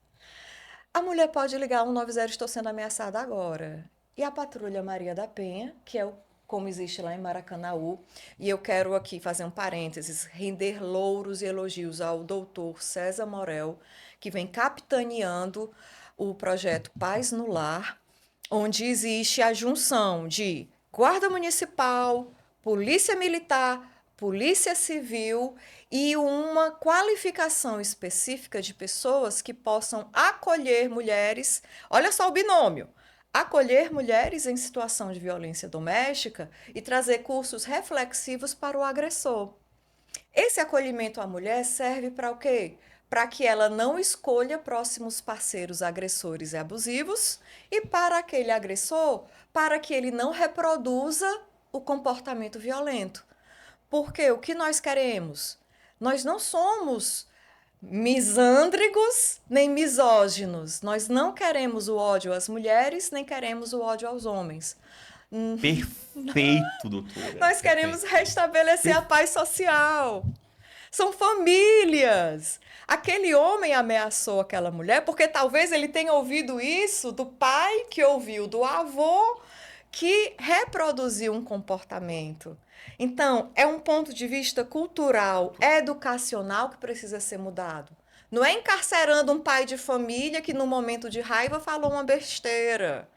A mulher pode ligar 190, estou sendo ameaçada agora. E a Patrulha Maria da Penha, que é como existe lá em Maracanaú, e eu quero aqui fazer um parênteses, render louros e elogios ao doutor César Morel, que vem capitaneando o projeto Paz no Lar, onde existe a junção de Guarda Municipal, Polícia Militar, Polícia Civil e uma qualificação específica de pessoas que possam acolher mulheres. Olha só o binômio. Acolher mulheres em situação de violência doméstica e trazer cursos reflexivos para o agressor. Esse acolhimento à mulher serve para o quê? Para que ela não escolha próximos parceiros agressores e abusivos e para aquele agressor, para que ele não reproduza o comportamento violento. Porque o que nós queremos? Nós não somos misândrigos nem misóginos. Nós não queremos o ódio às mulheres, nem queremos o ódio aos homens. Perfeito, doutora. Nós queremos restabelecer a paz social. São famílias. Aquele homem ameaçou aquela mulher porque talvez ele tenha ouvido isso do pai, que ouviu do avô, que reproduziu um comportamento. Então, é um ponto de vista cultural, educacional que precisa ser mudado. Não é encarcerando um pai de família que, no momento de raiva, falou uma besteira.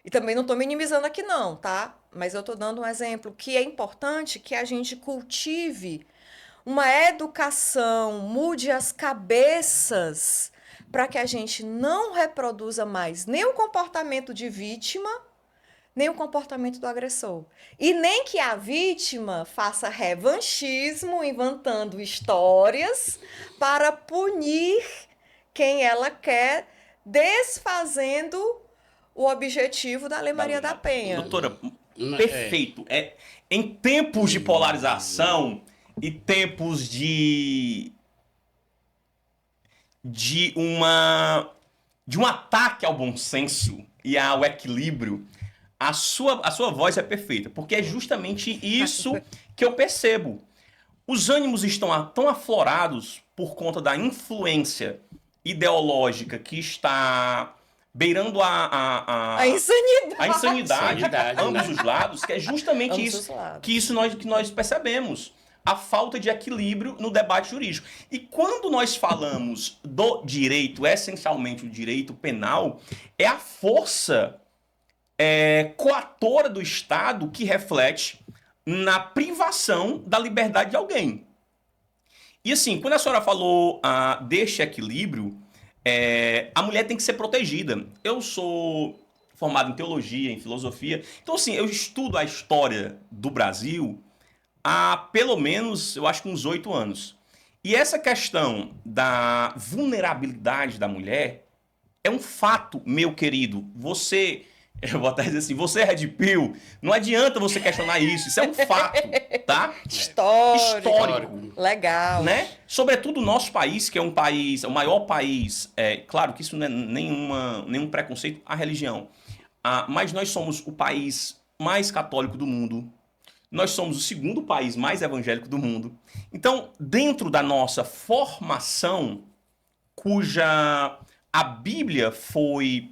E também não estou minimizando aqui não, tá? Mas eu estou dando um exemplo que é importante que a gente cultive uma educação, mude as cabeças para que a gente não reproduza mais nem o comportamento de vítima, nem o comportamento do agressor. E nem que a vítima faça revanchismo, inventando histórias para punir quem ela quer, desfazendo o objetivo da Lei Maria da Penha. Doutora, perfeito. Em tempos de polarização e tempos de um ataque ao bom senso e ao equilíbrio, a sua voz é perfeita, porque é justamente isso que eu percebo. Os ânimos estão tão aflorados por conta da influência ideológica que está beirando a insanidade a ambos os lados, que é justamente isso que nós percebemos. A falta de equilíbrio no debate jurídico. E quando nós falamos do direito, essencialmente o direito penal, é a força coatora do Estado que reflete na privação da liberdade de alguém. E assim, quando a senhora falou deste equilíbrio, a mulher tem que ser protegida. Eu sou formado em teologia, em filosofia, então assim, eu estudo a história do Brasil há pelo menos, eu acho que uns 8 anos. E essa questão da vulnerabilidade da mulher é um fato, meu querido. Você, eu vou até dizer assim, você é Red Pill, não adianta você questionar isso é um fato, tá? Histórico. Legal. Né? Sobretudo o nosso país, que é um país, o maior país, claro que isso não é nenhum preconceito à religião, mas nós somos o país mais católico do mundo, nós somos o segundo país mais evangélico do mundo. Então, dentro da nossa formação, cuja a Bíblia foi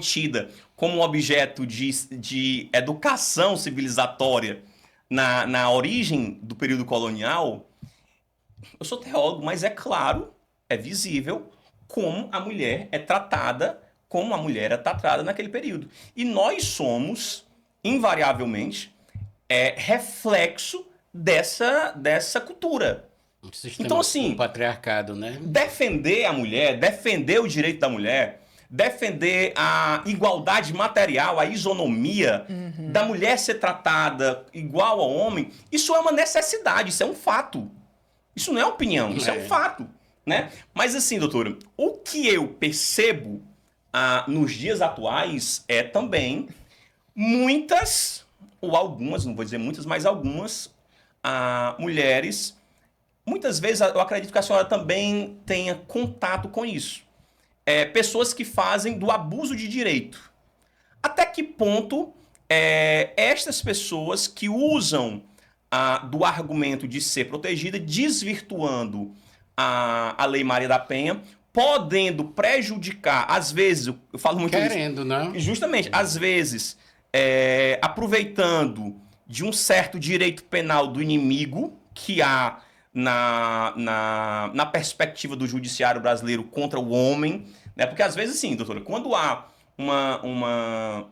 tida como um objeto de educação civilizatória na origem do período colonial, eu sou teólogo, mas é claro, é visível como a mulher é tratada, como a mulher é tratada naquele período. E nós somos, invariavelmente, reflexo dessa cultura. Então, assim, o patriarcado, né? Defender a mulher, defender o direito da mulher, defender a igualdade material, a isonomia da mulher ser tratada igual ao homem, isso é uma necessidade, isso é um fato. Isso não é opinião, isso é um fato, né? Mas assim, doutora, o que eu percebo nos dias atuais é também muitas, ou algumas, não vou dizer muitas, mas algumas mulheres, muitas vezes eu acredito que a senhora também tenha contato com isso. Pessoas que fazem do abuso de direito. Até que ponto estas pessoas que usam do argumento de ser protegida, desvirtuando a Lei Maria da Penha, podendo prejudicar, às vezes, eu falo muito querendo, isso, não? justamente, às vezes, aproveitando de um certo direito penal do inimigo que há na perspectiva do judiciário brasileiro contra o homem, né? Porque às vezes, sim, doutora, quando há uma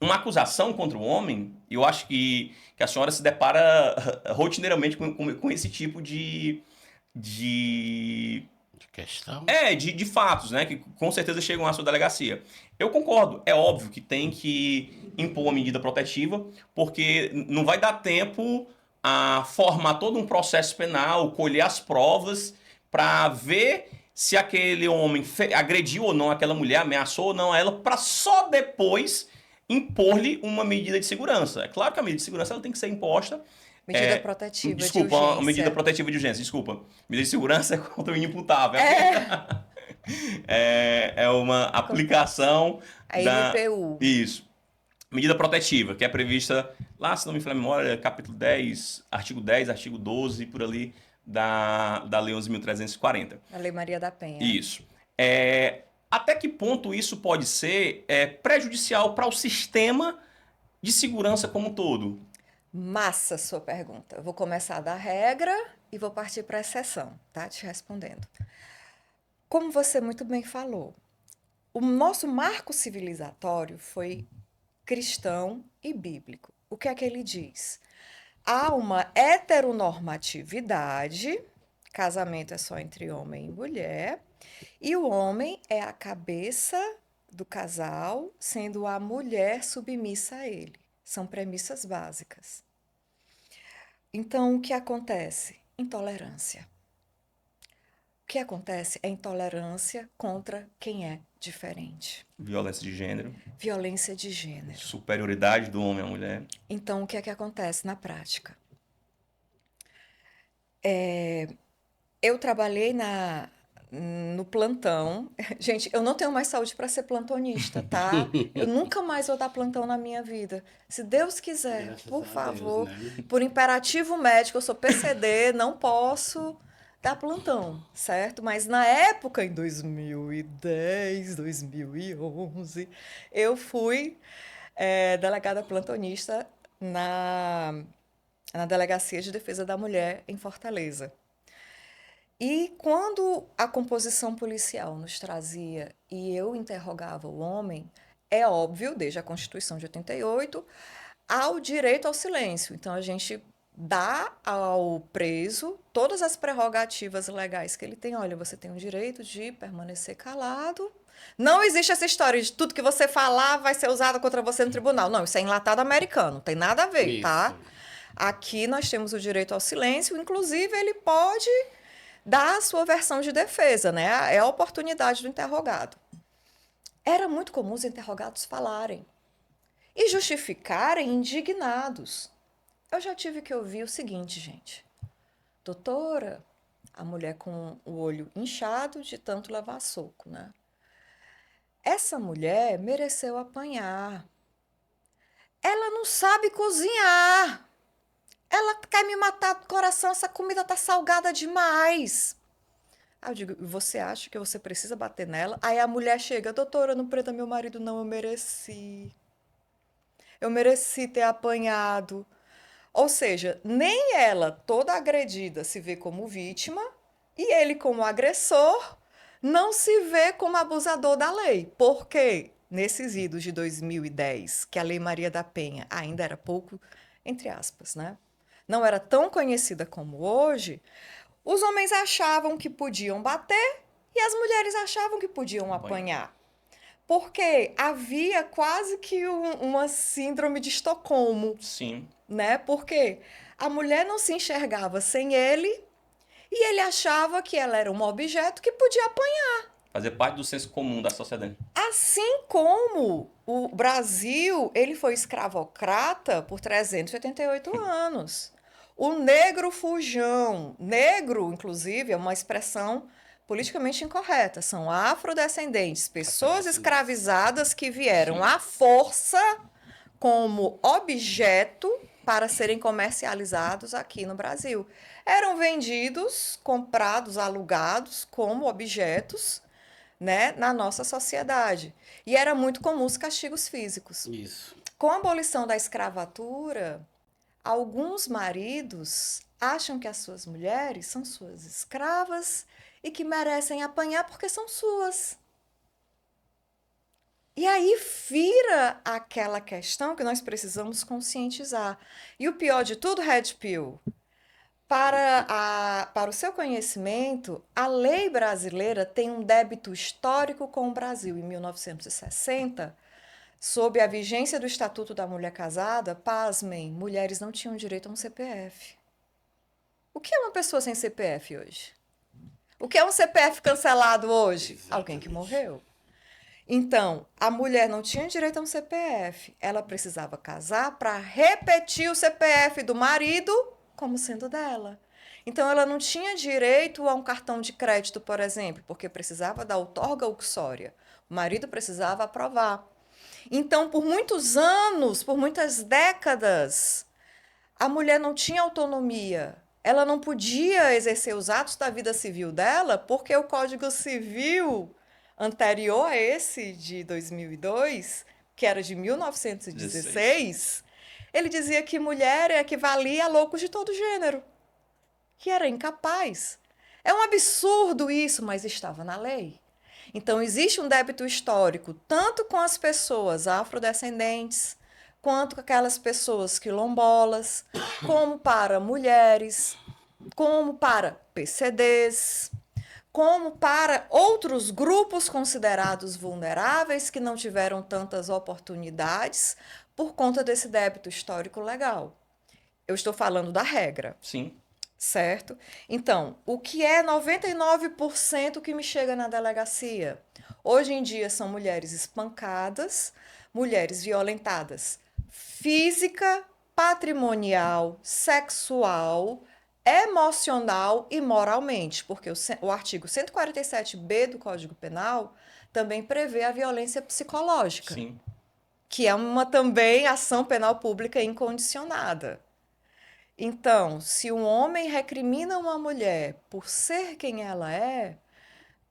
acusação contra o homem, eu acho que a senhora se depara rotineiramente com esse tipo de questão? de fatos, né? Que com certeza chegam à sua delegacia. Eu concordo, é óbvio que tem que impor uma medida protetiva, porque não vai dar tempo a formar todo um processo penal, colher as provas, para ver se aquele homem agrediu ou não aquela mulher, ameaçou ou não a ela, para só depois impor-lhe uma medida de segurança. É claro que a medida de segurança ela tem que ser imposta. Medida protetiva de Desculpa, urgência. uma medida protetiva de urgência, desculpa. Medida de segurança é contra o inimputável. É uma aplicação A da... MPU. Isso. Medida protetiva, que é prevista lá, se não me falha a memória, capítulo 10, artigo 12, por ali, da Lei 11.340. A Lei Maria da Penha. Isso. Até que ponto isso pode ser prejudicial para o sistema de segurança como um todo? Massa sua pergunta. Eu vou começar da regra e vou partir para a exceção, tá? Te respondendo. Como você muito bem falou, o nosso marco civilizatório foi cristão e bíblico. O que é que ele diz? Há uma heteronormatividade, casamento é só entre homem e mulher, e o homem é a cabeça do casal, sendo a mulher submissa a ele. São premissas básicas. Então, o que acontece? Intolerância. O que acontece é intolerância contra quem é diferente. Violência de gênero. Violência de gênero. Superioridade do homem à mulher. Então, o que é que acontece na prática? Eu trabalhei no plantão. Gente, eu não tenho mais saúde para ser plantonista, tá? Eu nunca mais vou dar plantão na minha vida. Se Deus quiser, Graças por a favor, Deus, né? por imperativo médico, eu sou PCD, não posso dar plantão, certo? Mas na época, em 2010, 2011, eu fui delegada plantonista na Delegacia de Defesa da Mulher em Fortaleza. E quando a composição policial nos trazia e eu interrogava o homem, é óbvio, desde a Constituição de 88, há o direito ao silêncio. Então, a gente dá ao preso todas as prerrogativas legais que ele tem. Olha, você tem o direito de permanecer calado. Não existe essa história de tudo que você falar vai ser usado contra você no tribunal. Não, isso é enlatado americano, não tem nada a ver, tá? Isso. Aqui nós temos o direito ao silêncio, inclusive ele pode dar a sua versão de defesa, né? É a oportunidade do interrogado. Era muito comum os interrogados falarem e justificarem indignados. Eu já tive que ouvir o seguinte, gente. Doutora, a mulher com o olho inchado de tanto levar soco, né? Essa mulher mereceu apanhar. Ela não sabe cozinhar. Ela quer me matar do coração, essa comida tá salgada demais. Aí eu digo, você acha que você precisa bater nela? Aí a mulher chega, doutora, não prenda meu marido não, eu mereci. Eu mereci ter apanhado. Ou seja, nem ela, toda agredida, se vê como vítima, e ele, como agressor, não se vê como abusador da lei. Porque nesses idos de 2010, que a Lei Maria da Penha ainda era pouco, entre aspas, né? Não era tão conhecida como hoje, os homens achavam que podiam bater e as mulheres achavam que podiam apanhar. Porque havia quase que uma síndrome de Estocolmo. Sim. Né? Porque a mulher não se enxergava sem ele e ele achava que ela era um objeto que podia apanhar. Fazer parte do senso comum da sociedade. Assim como o Brasil, ele foi escravocrata por 388 anos. O negro fujão, negro, inclusive, é uma expressão politicamente incorreta. São afrodescendentes, pessoas escravizadas que vieram à força como objeto para serem comercializados aqui no Brasil. Eram vendidos, comprados, alugados como objetos, né, na nossa sociedade. E era muito comum os castigos físicos. Isso. Com a abolição da escravatura, alguns maridos acham que as suas mulheres são suas escravas e que merecem apanhar porque são suas. E aí vira aquela questão que nós precisamos conscientizar. E o pior de tudo, Red Pill, para o seu conhecimento, a lei brasileira tem um débito histórico com o Brasil. Em 1960, sob a vigência do Estatuto da Mulher Casada, pasmem, mulheres não tinham direito a um CPF. O que é uma pessoa sem CPF hoje? O que é um CPF cancelado hoje? Exatamente. Alguém que morreu. Então, a mulher não tinha direito a um CPF. Ela precisava casar para repetir o CPF do marido como sendo dela. Então, ela não tinha direito a um cartão de crédito, por exemplo, porque precisava da outorga uxória. O marido precisava aprovar. Então, por muitos anos, por muitas décadas, a mulher não tinha autonomia. Ela não podia exercer os atos da vida civil dela, porque o Código Civil anterior a esse de 2002, que era de 1916, ele dizia que mulher equivalia a loucos de todo gênero, que era incapaz. É um absurdo isso, mas estava na lei. Então, existe um débito histórico, tanto com as pessoas afrodescendentes, quanto com aquelas pessoas quilombolas, como para mulheres, como para PCDs, como para outros grupos considerados vulneráveis que não tiveram tantas oportunidades por conta desse débito histórico legal. Eu estou falando da regra. Sim. Certo? Então, o que é 99% que me chega na delegacia? Hoje em dia são mulheres espancadas, mulheres violentadas física, patrimonial, sexual, emocional e moralmente, porque o artigo 147b do Código Penal também prevê a violência psicológica, Sim. que é uma também ação penal pública incondicionada. Então, se um homem recrimina uma mulher por ser quem ela é,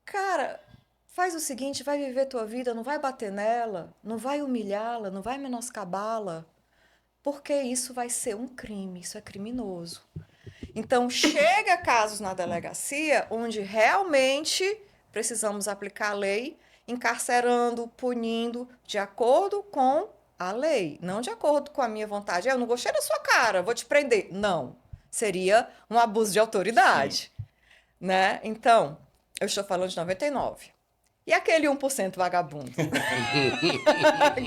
cara, faz o seguinte, vai viver tua vida, não vai bater nela, não vai humilhá-la, não vai menoscabá-la, porque isso vai ser um crime, isso é criminoso. Então, chega casos na delegacia onde realmente precisamos aplicar a lei, encarcerando, punindo, de acordo com a lei, não de acordo com a minha vontade. Eu não gostei da sua cara, vou te prender. Não, seria um abuso de autoridade, né? Então, eu estou falando de 99. E aquele 1% vagabundo?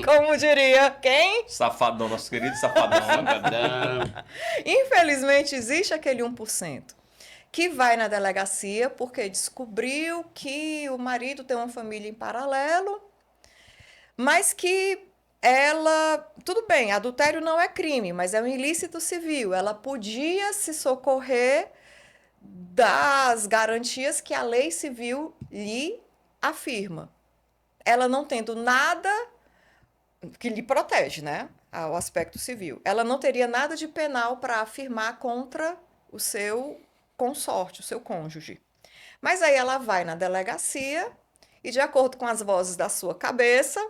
Como diria quem? Safadão, nosso querido safadão. Safadão. Infelizmente, existe aquele 1%. que vai na delegacia porque descobriu que o marido tem uma família em paralelo, mas que ela, tudo bem, adultério não é crime, mas é um ilícito civil. Ela podia se socorrer das garantias que a lei civil lhe afirma. Ela não tendo nada que lhe protege, né? O aspecto civil. Ela não teria nada de penal para afirmar contra o seu consorte, o seu cônjuge. Mas aí ela vai na delegacia e, de acordo com as vozes da sua cabeça,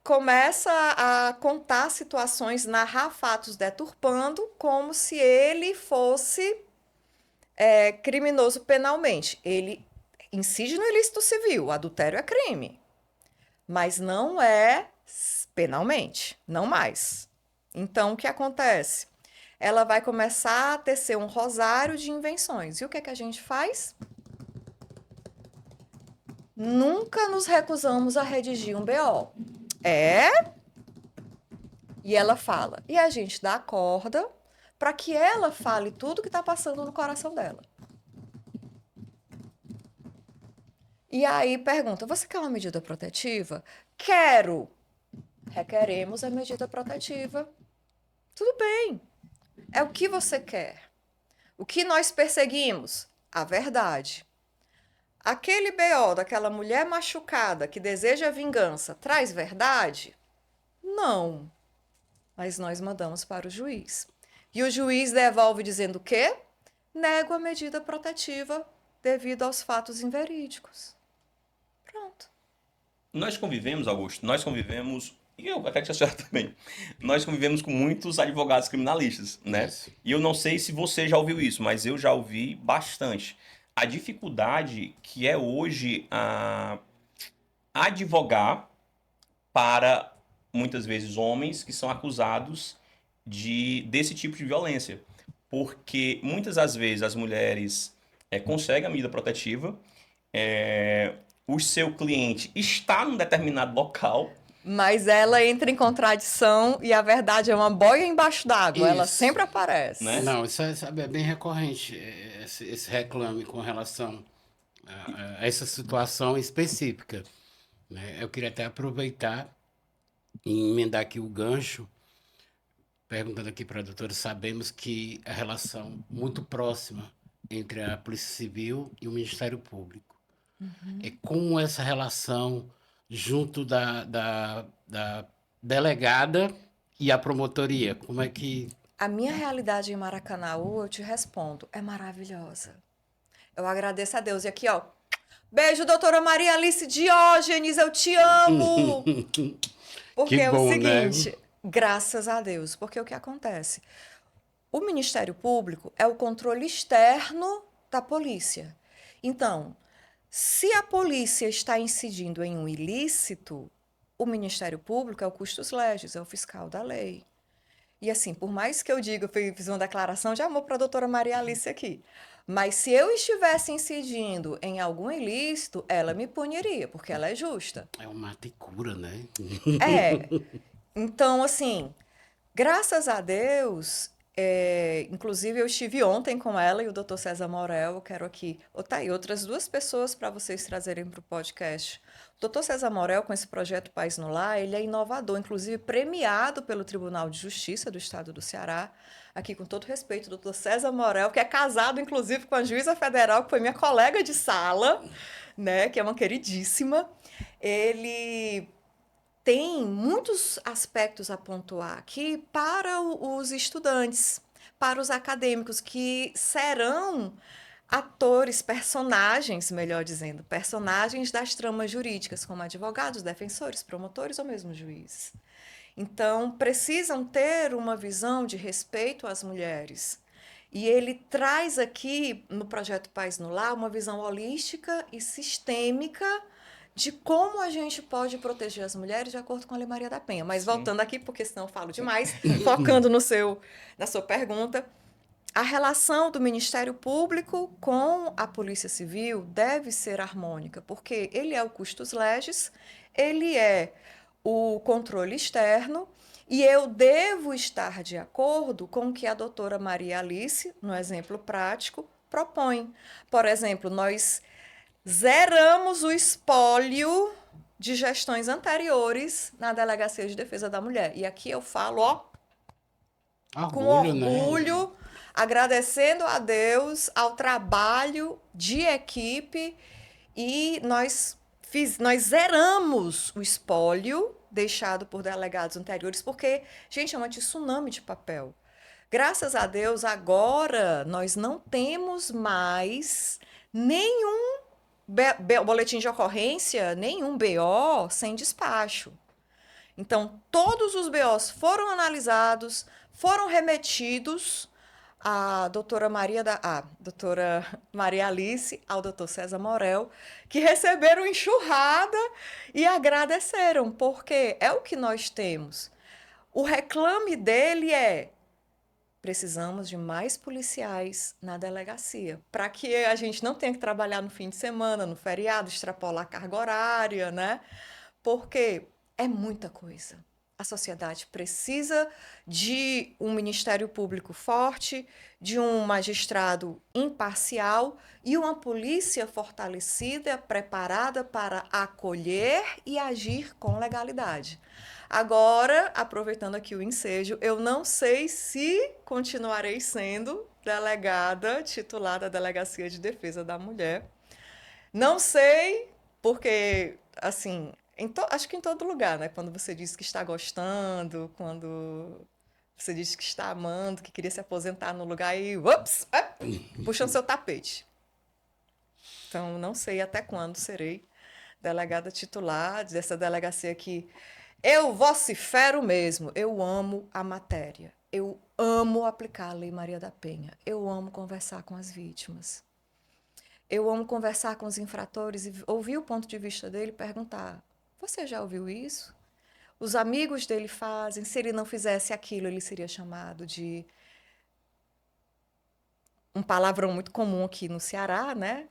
começa a contar situações, narrar fatos deturpando, como se ele fosse criminoso penalmente. Ele incide no ilícito civil, o adultério é crime, mas não é penalmente, não mais. Então, o que acontece? Ela vai começar a tecer um rosário de invenções. E o que é que a gente faz? Nunca nos recusamos a redigir um BO. E ela fala. E a gente dá a corda para que ela fale tudo que está passando no coração dela. E aí pergunta: você quer uma medida protetiva? Quero. Requeremos a medida protetiva. Tudo bem. É o que você quer. O que nós perseguimos? A verdade. Aquele BO daquela mulher machucada que deseja vingança traz verdade? Não. Mas nós mandamos para o juiz. E o juiz devolve dizendo o quê? Nego a medida protetiva devido aos fatos inverídicos. Pronto. Nós convivemos, Augusto, e eu até que a senhora também, nós convivemos com muitos advogados criminalistas, né? Isso. E eu não sei se você já ouviu isso, mas eu já ouvi bastante. A dificuldade que é hoje advogar para, muitas vezes, homens que são acusados desse tipo de violência. Porque, muitas das vezes, as mulheres conseguem a medida protetiva, o seu cliente está num determinado local. Mas ela entra em contradição e a verdade é uma boia embaixo d'água. Ela Isso. sempre aparece. Né? Não, isso é bem recorrente, esse reclame com relação a essa situação específica, né? Eu queria até aproveitar e emendar aqui o gancho, perguntando aqui para a doutora. Sabemos que a relação muito próxima entre a Polícia Civil e o Ministério Público. É como essa relação junto da delegada e a promotoria, como é que... A minha realidade em Maracanaú, eu te respondo, é maravilhosa. Eu agradeço a Deus. E aqui, ó, beijo, doutora Maria Alice Diógenes, eu te amo! Porque Que é bom, o né? seguinte, graças a Deus, porque o que acontece? O Ministério Público é o controle externo da polícia. Então, se a polícia está incidindo em um ilícito, o Ministério Público é o custos legis, é o fiscal da lei. E assim, por mais que eu diga, eu fiz uma declaração de amor para a doutora Maria Alice aqui, mas se eu estivesse incidindo em algum ilícito, ela me puniria, porque ela é justa. É um mata e cura, né? É. Então, assim, graças a Deus, inclusive eu estive ontem com ela e o Dr. César Morel. Eu quero aqui, tá aí, outras duas pessoas para vocês trazerem para o podcast. O Dr. César Morel, com esse projeto Paz no Lar, ele é inovador, inclusive premiado pelo Tribunal de Justiça do Estado do Ceará. Aqui, com todo respeito, o Dr. César Morel, que é casado, inclusive, com a juíza federal, que foi minha colega de sala, né, que é uma queridíssima. Ele tem muitos aspectos a pontuar aqui para os estudantes, para os acadêmicos, que serão atores, personagens, melhor dizendo, personagens das tramas jurídicas, como advogados, defensores, promotores ou mesmo juízes. Então, precisam ter uma visão de respeito às mulheres. E ele traz aqui, no projeto Paz no Lar, uma visão holística e sistêmica de como a gente pode proteger as mulheres de acordo com a Lei Maria da Penha. Mas voltando aqui, porque senão eu falo demais, focando na sua pergunta, a relação do Ministério Público com a Polícia Civil deve ser harmônica, porque ele é o custos legis, ele é o controle externo, e eu devo estar de acordo com o que a doutora Maria Alice, no exemplo prático, propõe. Por exemplo, nós zeramos o espólio de gestões anteriores na Delegacia de Defesa da Mulher. E aqui eu falo, ó, com orgulho, né? agradecendo a Deus, ao trabalho de equipe, e nós zeramos o espólio deixado por delegados anteriores, porque, gente, é um tsunami de papel. Graças a Deus, agora nós não temos mais nenhum boletim de ocorrência, nenhum BO sem despacho. Então, todos os BOs foram analisados, foram remetidos à doutora Maria Alice, ao doutor César Morel, que receberam enxurrada e agradeceram, porque é o que nós temos. O reclame dele é: precisamos de mais policiais na delegacia, para que a gente não tenha que trabalhar no fim de semana, no feriado, extrapolar a carga horária, né? Porque é muita coisa. A sociedade precisa de um Ministério Público forte, de um magistrado imparcial e uma polícia fortalecida, preparada para acolher e agir com legalidade. Agora, aproveitando aqui o ensejo, eu não sei se continuarei sendo delegada titular da Delegacia de Defesa da Mulher. Não sei, porque, assim, acho que em todo lugar, né? Quando você diz que está gostando, quando você diz que está amando, que queria se aposentar no lugar e, puxam seu tapete. Então, não sei até quando serei delegada titular dessa delegacia que eu vocifero mesmo. Eu amo a matéria. Eu amo aplicar a Lei Maria da Penha. Eu amo conversar com as vítimas. Eu amo conversar com os infratores e ouvir o ponto de vista dele e perguntar: você já ouviu isso? Os amigos dele fazem. Se ele não fizesse aquilo, ele seria chamado de um palavrão muito comum aqui no Ceará, né?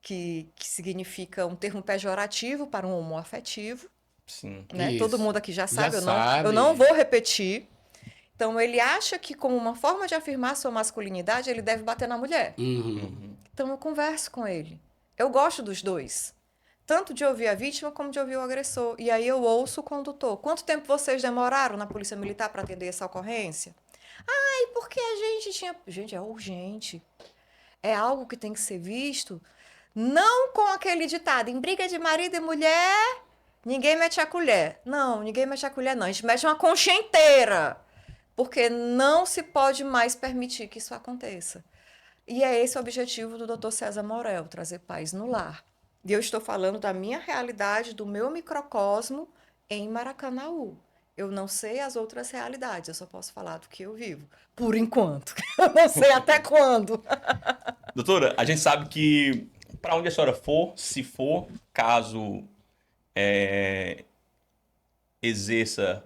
Que significa um termo pejorativo para um homoafetivo. Sim. Né? Todo mundo aqui já sabe, Já eu não vou repetir. Então, ele acha que, como uma forma de afirmar sua masculinidade, ele deve bater na mulher. Então, eu converso com ele. Eu gosto dos dois. Tanto de ouvir a vítima, como de ouvir o agressor. E aí eu ouço o condutor. Quanto tempo vocês demoraram na Polícia Militar para atender essa ocorrência? Ai, porque a gente tinha... Gente, é urgente. É algo que tem que ser visto. Não com aquele ditado: em briga de marido e mulher, ninguém mete a colher. Não, ninguém mete a colher, não. A gente mete uma concha inteira. Porque não se pode mais permitir que isso aconteça. E é esse o objetivo do Dr. César Morel, trazer paz no lar. E eu estou falando da minha realidade, do meu microcosmo em Maracanaú. Eu não sei as outras realidades, eu só posso falar do que eu vivo. Por enquanto. Eu não sei até quando. Doutora, a gente sabe que para onde a senhora for, se for, caso exerça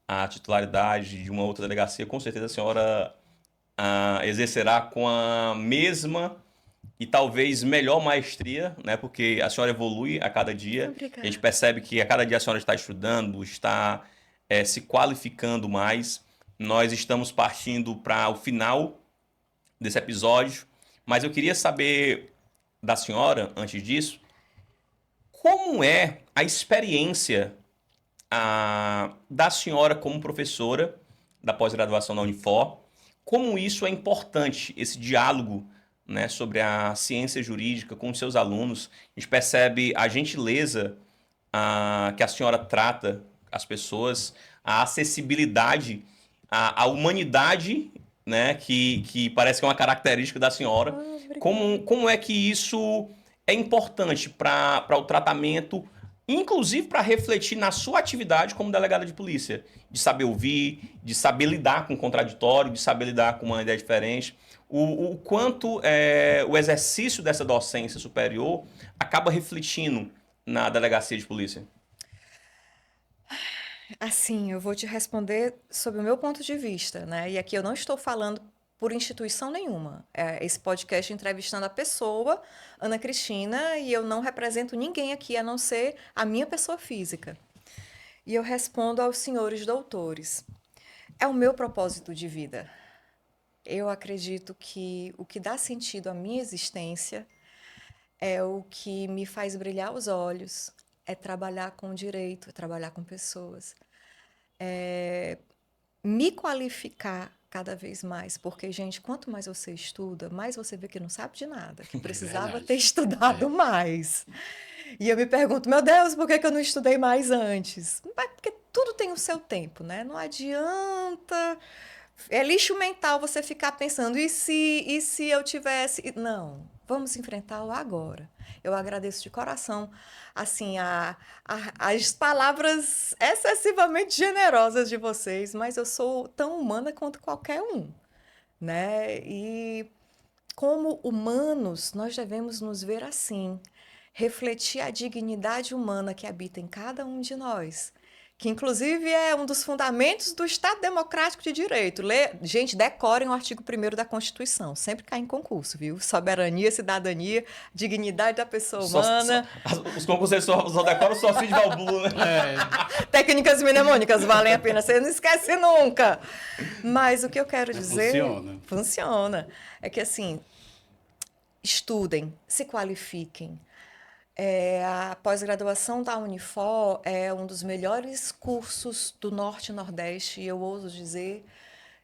a titularidade de uma outra delegacia, com certeza a senhora exercerá com a mesma e talvez melhor maestria, né? Porque a senhora evolui a cada dia. Obrigada. A gente percebe que a cada dia a senhora está estudando, está se qualificando mais. Nós estamos partindo para o final desse episódio, mas eu queria saber da senhora, antes disso, como é a experiência da senhora como professora da pós-graduação da Unifor, como isso é importante, esse diálogo, né, sobre a ciência jurídica com os seus alunos. A gente percebe a gentileza que a senhora trata as pessoas, a acessibilidade, a humanidade, né, que parece que é uma característica da senhora. Como é que isso é importante para o tratamento, inclusive para refletir na sua atividade como delegada de polícia, de saber ouvir, de saber lidar com o contraditório, de saber lidar com uma ideia diferente, o quanto o exercício dessa docência superior acaba refletindo na delegacia de polícia? Assim, eu vou te responder sob o meu ponto de vista, né? E aqui eu não estou falando por instituição nenhuma. Esse podcast entrevistando a pessoa, Ana Cristina, e eu não represento ninguém aqui a não ser a minha pessoa física. E eu respondo aos senhores doutores. É o meu propósito de vida. eu acredito que o que dá sentido à minha existência é o que me faz brilhar os olhos, é trabalhar com direito, é trabalhar com pessoas, me qualificar cada vez mais, porque, gente, quanto mais você estuda, mais você vê que não sabe de nada, que precisava verdade. ter estudado mais. E eu me pergunto, meu Deus, por que que eu não estudei mais antes? Mas porque tudo tem o seu tempo, né? Não adianta. É lixo mental você ficar pensando, e se eu tivesse. Não, vamos enfrentar o agora. Eu agradeço de coração, assim, as palavras excessivamente generosas de vocês, mas eu sou tão humana quanto qualquer um, né? E como humanos, nós devemos nos ver assim, refletir a dignidade humana que habita em cada um de nós, que inclusive é um dos fundamentos do Estado Democrático de Direito. Gente, decorem o artigo 1º da Constituição, sempre cai em concurso, viu? Soberania, cidadania, dignidade da pessoa humana. Os concurseiros só decoram só de Balbu, né? Técnicas mnemônicas valem a pena, você não esquece nunca. Mas o que eu quero dizer... Funciona. É que, assim, estudem, se qualifiquem. A pós-graduação da Unifor é um dos melhores cursos do Norte e Nordeste, e eu ouso dizer,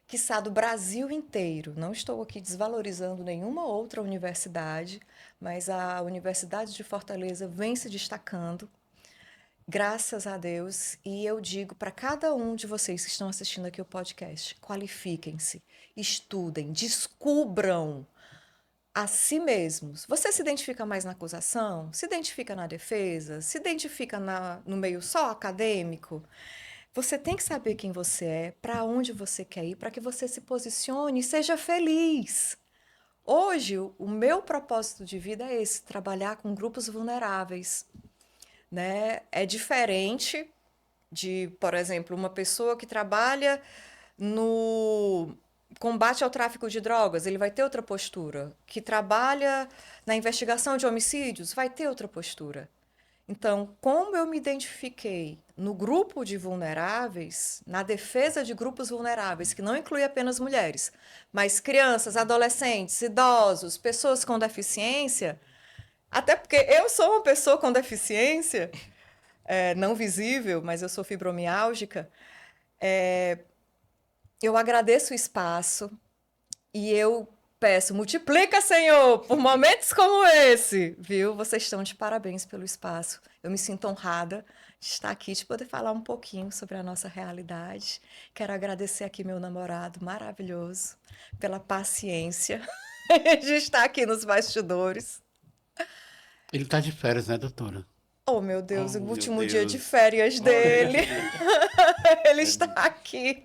quiçá do Brasil inteiro. Não estou aqui desvalorizando nenhuma outra universidade, mas a Universidade de Fortaleza vem se destacando, graças a Deus, e eu digo para cada um de vocês que estão assistindo aqui o podcast, qualifiquem-se, estudem, descubram a si mesmos. Você se identifica mais na acusação? Se identifica na defesa? Se identifica no meio só acadêmico? Você tem que saber quem você é, para onde você quer ir, para que você se posicione e seja feliz. Hoje, o meu propósito de vida é esse, trabalhar com grupos vulneráveis, né? É diferente de, por exemplo, uma pessoa que trabalha no combate ao tráfico de drogas, ele vai ter outra postura. Que trabalha na investigação de homicídios, vai ter outra postura. Então, como eu me identifiquei no grupo de vulneráveis, na defesa de grupos vulneráveis, que não inclui apenas mulheres, mas crianças, adolescentes, idosos, pessoas com deficiência, até porque eu sou uma pessoa com deficiência, não visível, mas eu sou fibromiálgica, eu agradeço o espaço e eu peço, multiplica, Senhor, por momentos como esse, viu? Vocês estão de parabéns pelo espaço. Eu me sinto honrada de estar aqui, de poder falar um pouquinho sobre a nossa realidade. Quero agradecer aqui meu namorado maravilhoso pela paciência de estar aqui nos bastidores. Ele está de férias, né, doutora? Oh, meu Deus, Oh, o meu último dia de Deus. férias dele. Ele está aqui.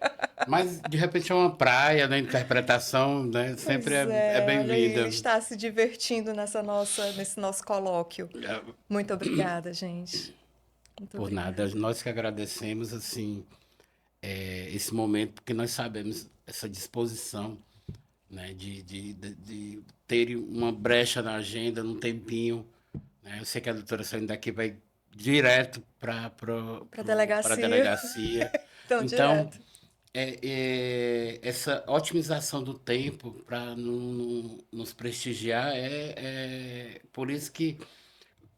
Mas, de repente, é uma praia, né? Interpretação, né? Sempre Pois é olha aí, bem-vinda. ele está se divertindo nesse nosso colóquio. Muito obrigada, gente. Muito Por obrigada. nada, nós que agradecemos, assim, esse momento, porque nós sabemos essa disposição, né? De ter uma brecha na agenda, num tempinho, né? Eu sei que a doutora saindo daqui vai direto para a Delegacia. delegacia. Então, Então, direto. essa otimização do tempo para nos prestigiar por isso que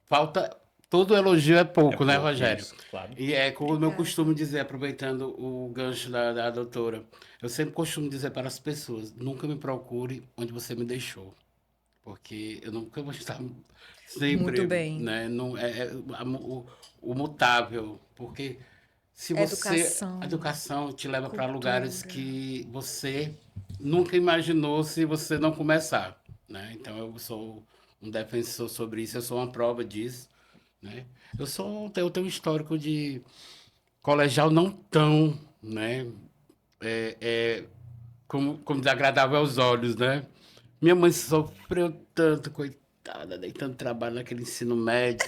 falta. Todo elogio é pouco, né, pouco, Rogério? isso, claro. E é como eu Obrigada. costumo dizer, aproveitando o gancho da doutora, eu sempre costumo dizer para as pessoas, nunca me procure onde você me deixou, porque eu nunca vou estar sempre, Muito bem. né, o mutável, porque se Educação, a educação te leva para cultura. lugares que você nunca imaginou se você não começar, né? Então eu sou um defensor sobre isso, eu sou uma prova disso, né? Eu tenho um histórico de colegial não tão, né? Como desagradável aos olhos, né? Minha mãe sofreu tanto, coitada, deitando trabalho naquele ensino médio.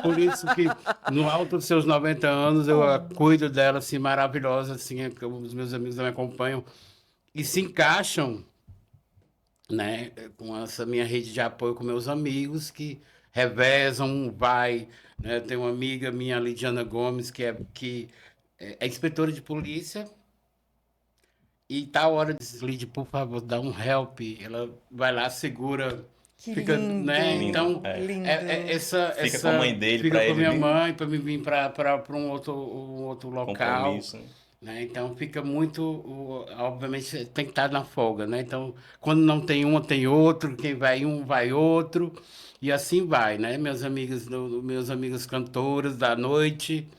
Por isso que, no alto dos seus 90 anos, eu cuido dela, assim, maravilhosa, assim, os meus amigos me acompanham e se encaixam, né, com essa minha rede de apoio com meus amigos que revezam, né? Tem uma amiga minha, Lidiana Gomes, que é inspetora de polícia e tá a hora de Lid, por favor, dá um help. Ela vai lá, segura, Que fica, lindo, né? Lindo, Então, lindo. Fica com a mãe dele fica pra com ele minha vir. mãe para me vir para um outro local, Compromisso. né? Então fica muito, obviamente tem que estar na folga, né? Então quando não tem uma tem outro, quem vai um vai outro e assim vai, né? Meus amigos cantores da noite,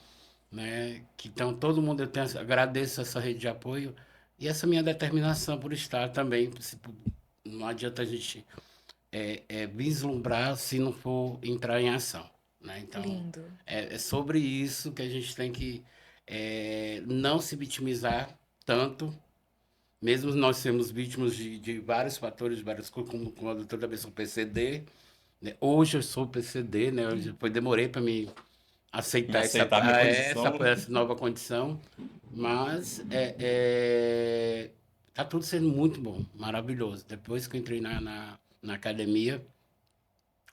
né? Que então todo mundo agradeço essa rede de apoio e essa minha determinação por estar também. Não adianta a gente vislumbrar se não for entrar em ação, né? Então Lindo. é sobre isso que a gente tem que não se vitimizar tanto, mesmo nós sermos vítimas de vários fatores, de várias coisas, como a doutora também sou PCD, né? Hoje eu sou PCD, né? Demorei para me aceitar Aceitar a minha condição. essa nova condição, mas tá tudo sendo muito bom, maravilhoso. Depois que eu entrei na academia,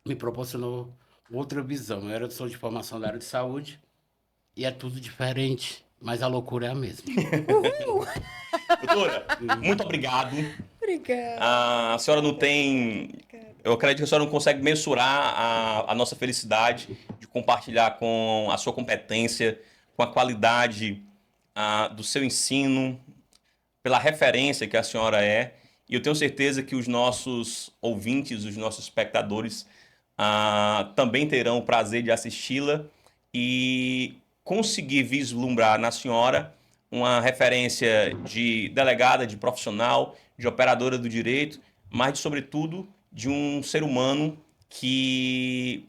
me proporcionou outra visão. Eu sou de formação da área de saúde e é tudo diferente, mas a loucura é a mesma. Doutora, muito obrigado. Obrigada. A senhora não tem... Eu acredito que a senhora não consegue mensurar a nossa felicidade de compartilhar com a sua competência, com a qualidade do seu ensino, pela referência que a senhora é. E eu tenho certeza que os nossos ouvintes, os nossos espectadores também terão o prazer de assisti-la e conseguir vislumbrar na senhora uma referência de delegada, de profissional, de operadora do direito, mas, sobretudo, de um ser humano que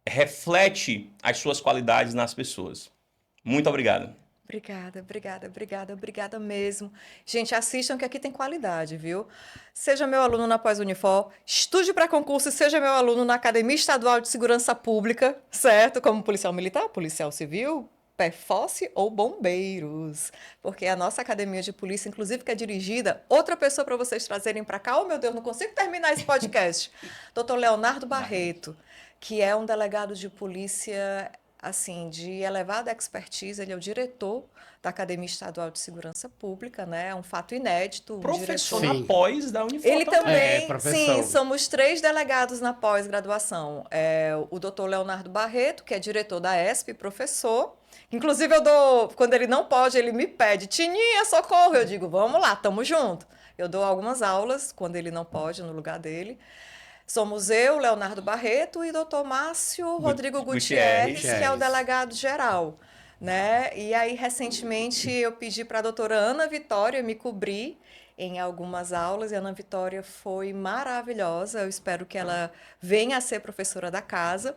reflete as suas qualidades nas pessoas. Muito obrigado. Obrigada mesmo. Gente, assistam que aqui tem qualidade, viu? Seja meu aluno na Pós-Unifor, estude para concurso e seja meu aluno na Academia Estadual de Segurança Pública, certo? Como policial militar, policial civil, PFOS ou bombeiros. Porque a nossa academia de polícia, inclusive, que é dirigida, outra pessoa para vocês trazerem para cá. Oh, meu Deus, não consigo terminar esse podcast. Dr. Leonardo Barreto, que é um delegado de polícia, assim, de elevada expertise. Ele é o diretor da Academia Estadual de Segurança Pública, né? É um fato inédito. Professor diretor... na pós da Unifor Ele também, professor. sim, somos 3 delegados na pós-graduação. O doutor Leonardo Barreto, que é diretor da ESP, professor. Inclusive, quando ele não pode, ele me pede, Tininha, socorro. Eu digo, vamos lá, tamo junto. Eu dou algumas aulas, quando ele não pode, no lugar dele. Somos eu, Leonardo Barreto, e doutor Márcio Rodrigo Gutierrez, que é o delegado geral, né? E aí, recentemente, eu pedi para a doutora Ana Vitória me cobrir em algumas aulas, e a Ana Vitória foi maravilhosa. Eu espero que ela venha a ser professora da casa.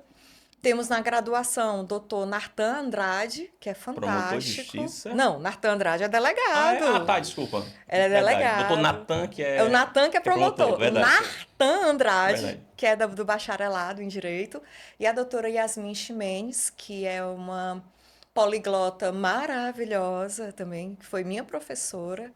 Temos na graduação o doutor Nartan Andrade, que é fantástico. Promotor de justiça. Não, Nartan Andrade é delegado. Tá, desculpa. Ele é delegado. Doutor Natan, que é... É o Natan que é promotor. O Nartan Andrade, Verdade. que é do bacharelado em Direito. E a doutora Yasmin Ximenes, que é uma poliglota maravilhosa também, que foi minha professora,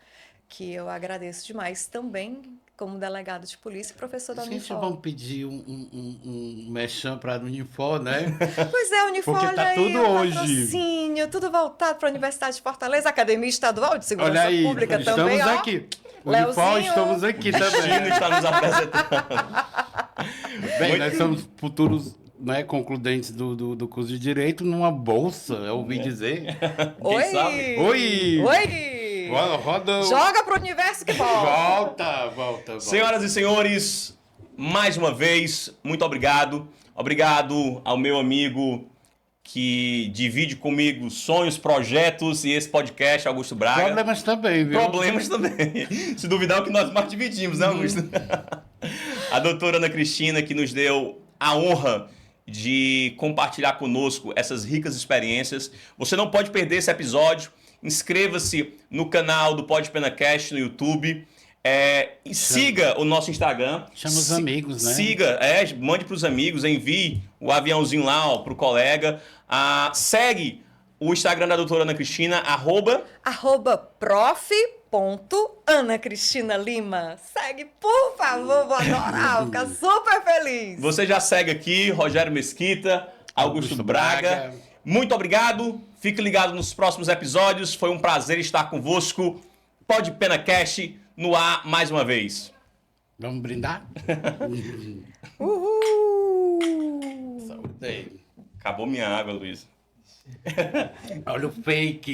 que eu agradeço demais também, como delegado de polícia e professor da Unifor. Vamos pedir um merchan para a Unifor, né? Pois é, a Unifor, porque tá olha aí, tudo hoje. patrocínio, tudo voltado para a Universidade de Fortaleza, Academia Estadual de Segurança Olha aí, Pública estamos também, ó. aqui. Unifor, estamos aqui Destino também. está nos apresentando. Bem, nós somos futuros, né, concludentes do curso de Direito numa bolsa, eu ouvi dizer. Oi! sabe? Oi! Oi! Roda! Joga pro universo que volta! Volta. Senhoras e senhores, mais uma vez, muito obrigado. Obrigado ao meu amigo que divide comigo sonhos, projetos e esse podcast, Augusto Braga. Problemas também, viu? Problemas também. Se duvidar, é o que nós mais dividimos, né, Augusto? A doutora Ana Cristina, que nos deu a honra de compartilhar conosco essas ricas experiências. Você não pode perder esse episódio. Inscreva-se no canal do Pod PenaCast no YouTube. E siga o nosso Instagram. Chama os amigos, né? Siga, mande para os amigos, envie o aviãozinho lá para o colega. Segue o Instagram da doutora Ana Cristina, @prof.anacristinalima. Segue, por favor, vou adorar, vou ficar super feliz. Você já segue aqui, Rogério Mesquita, Augusto Braga. Muito obrigado. Fique ligado nos próximos episódios. Foi um prazer estar convosco. Pode Pena Cast no ar mais uma vez. Vamos brindar? Uhul! Saúde aí. Acabou minha água, Luiz. Olha o fake.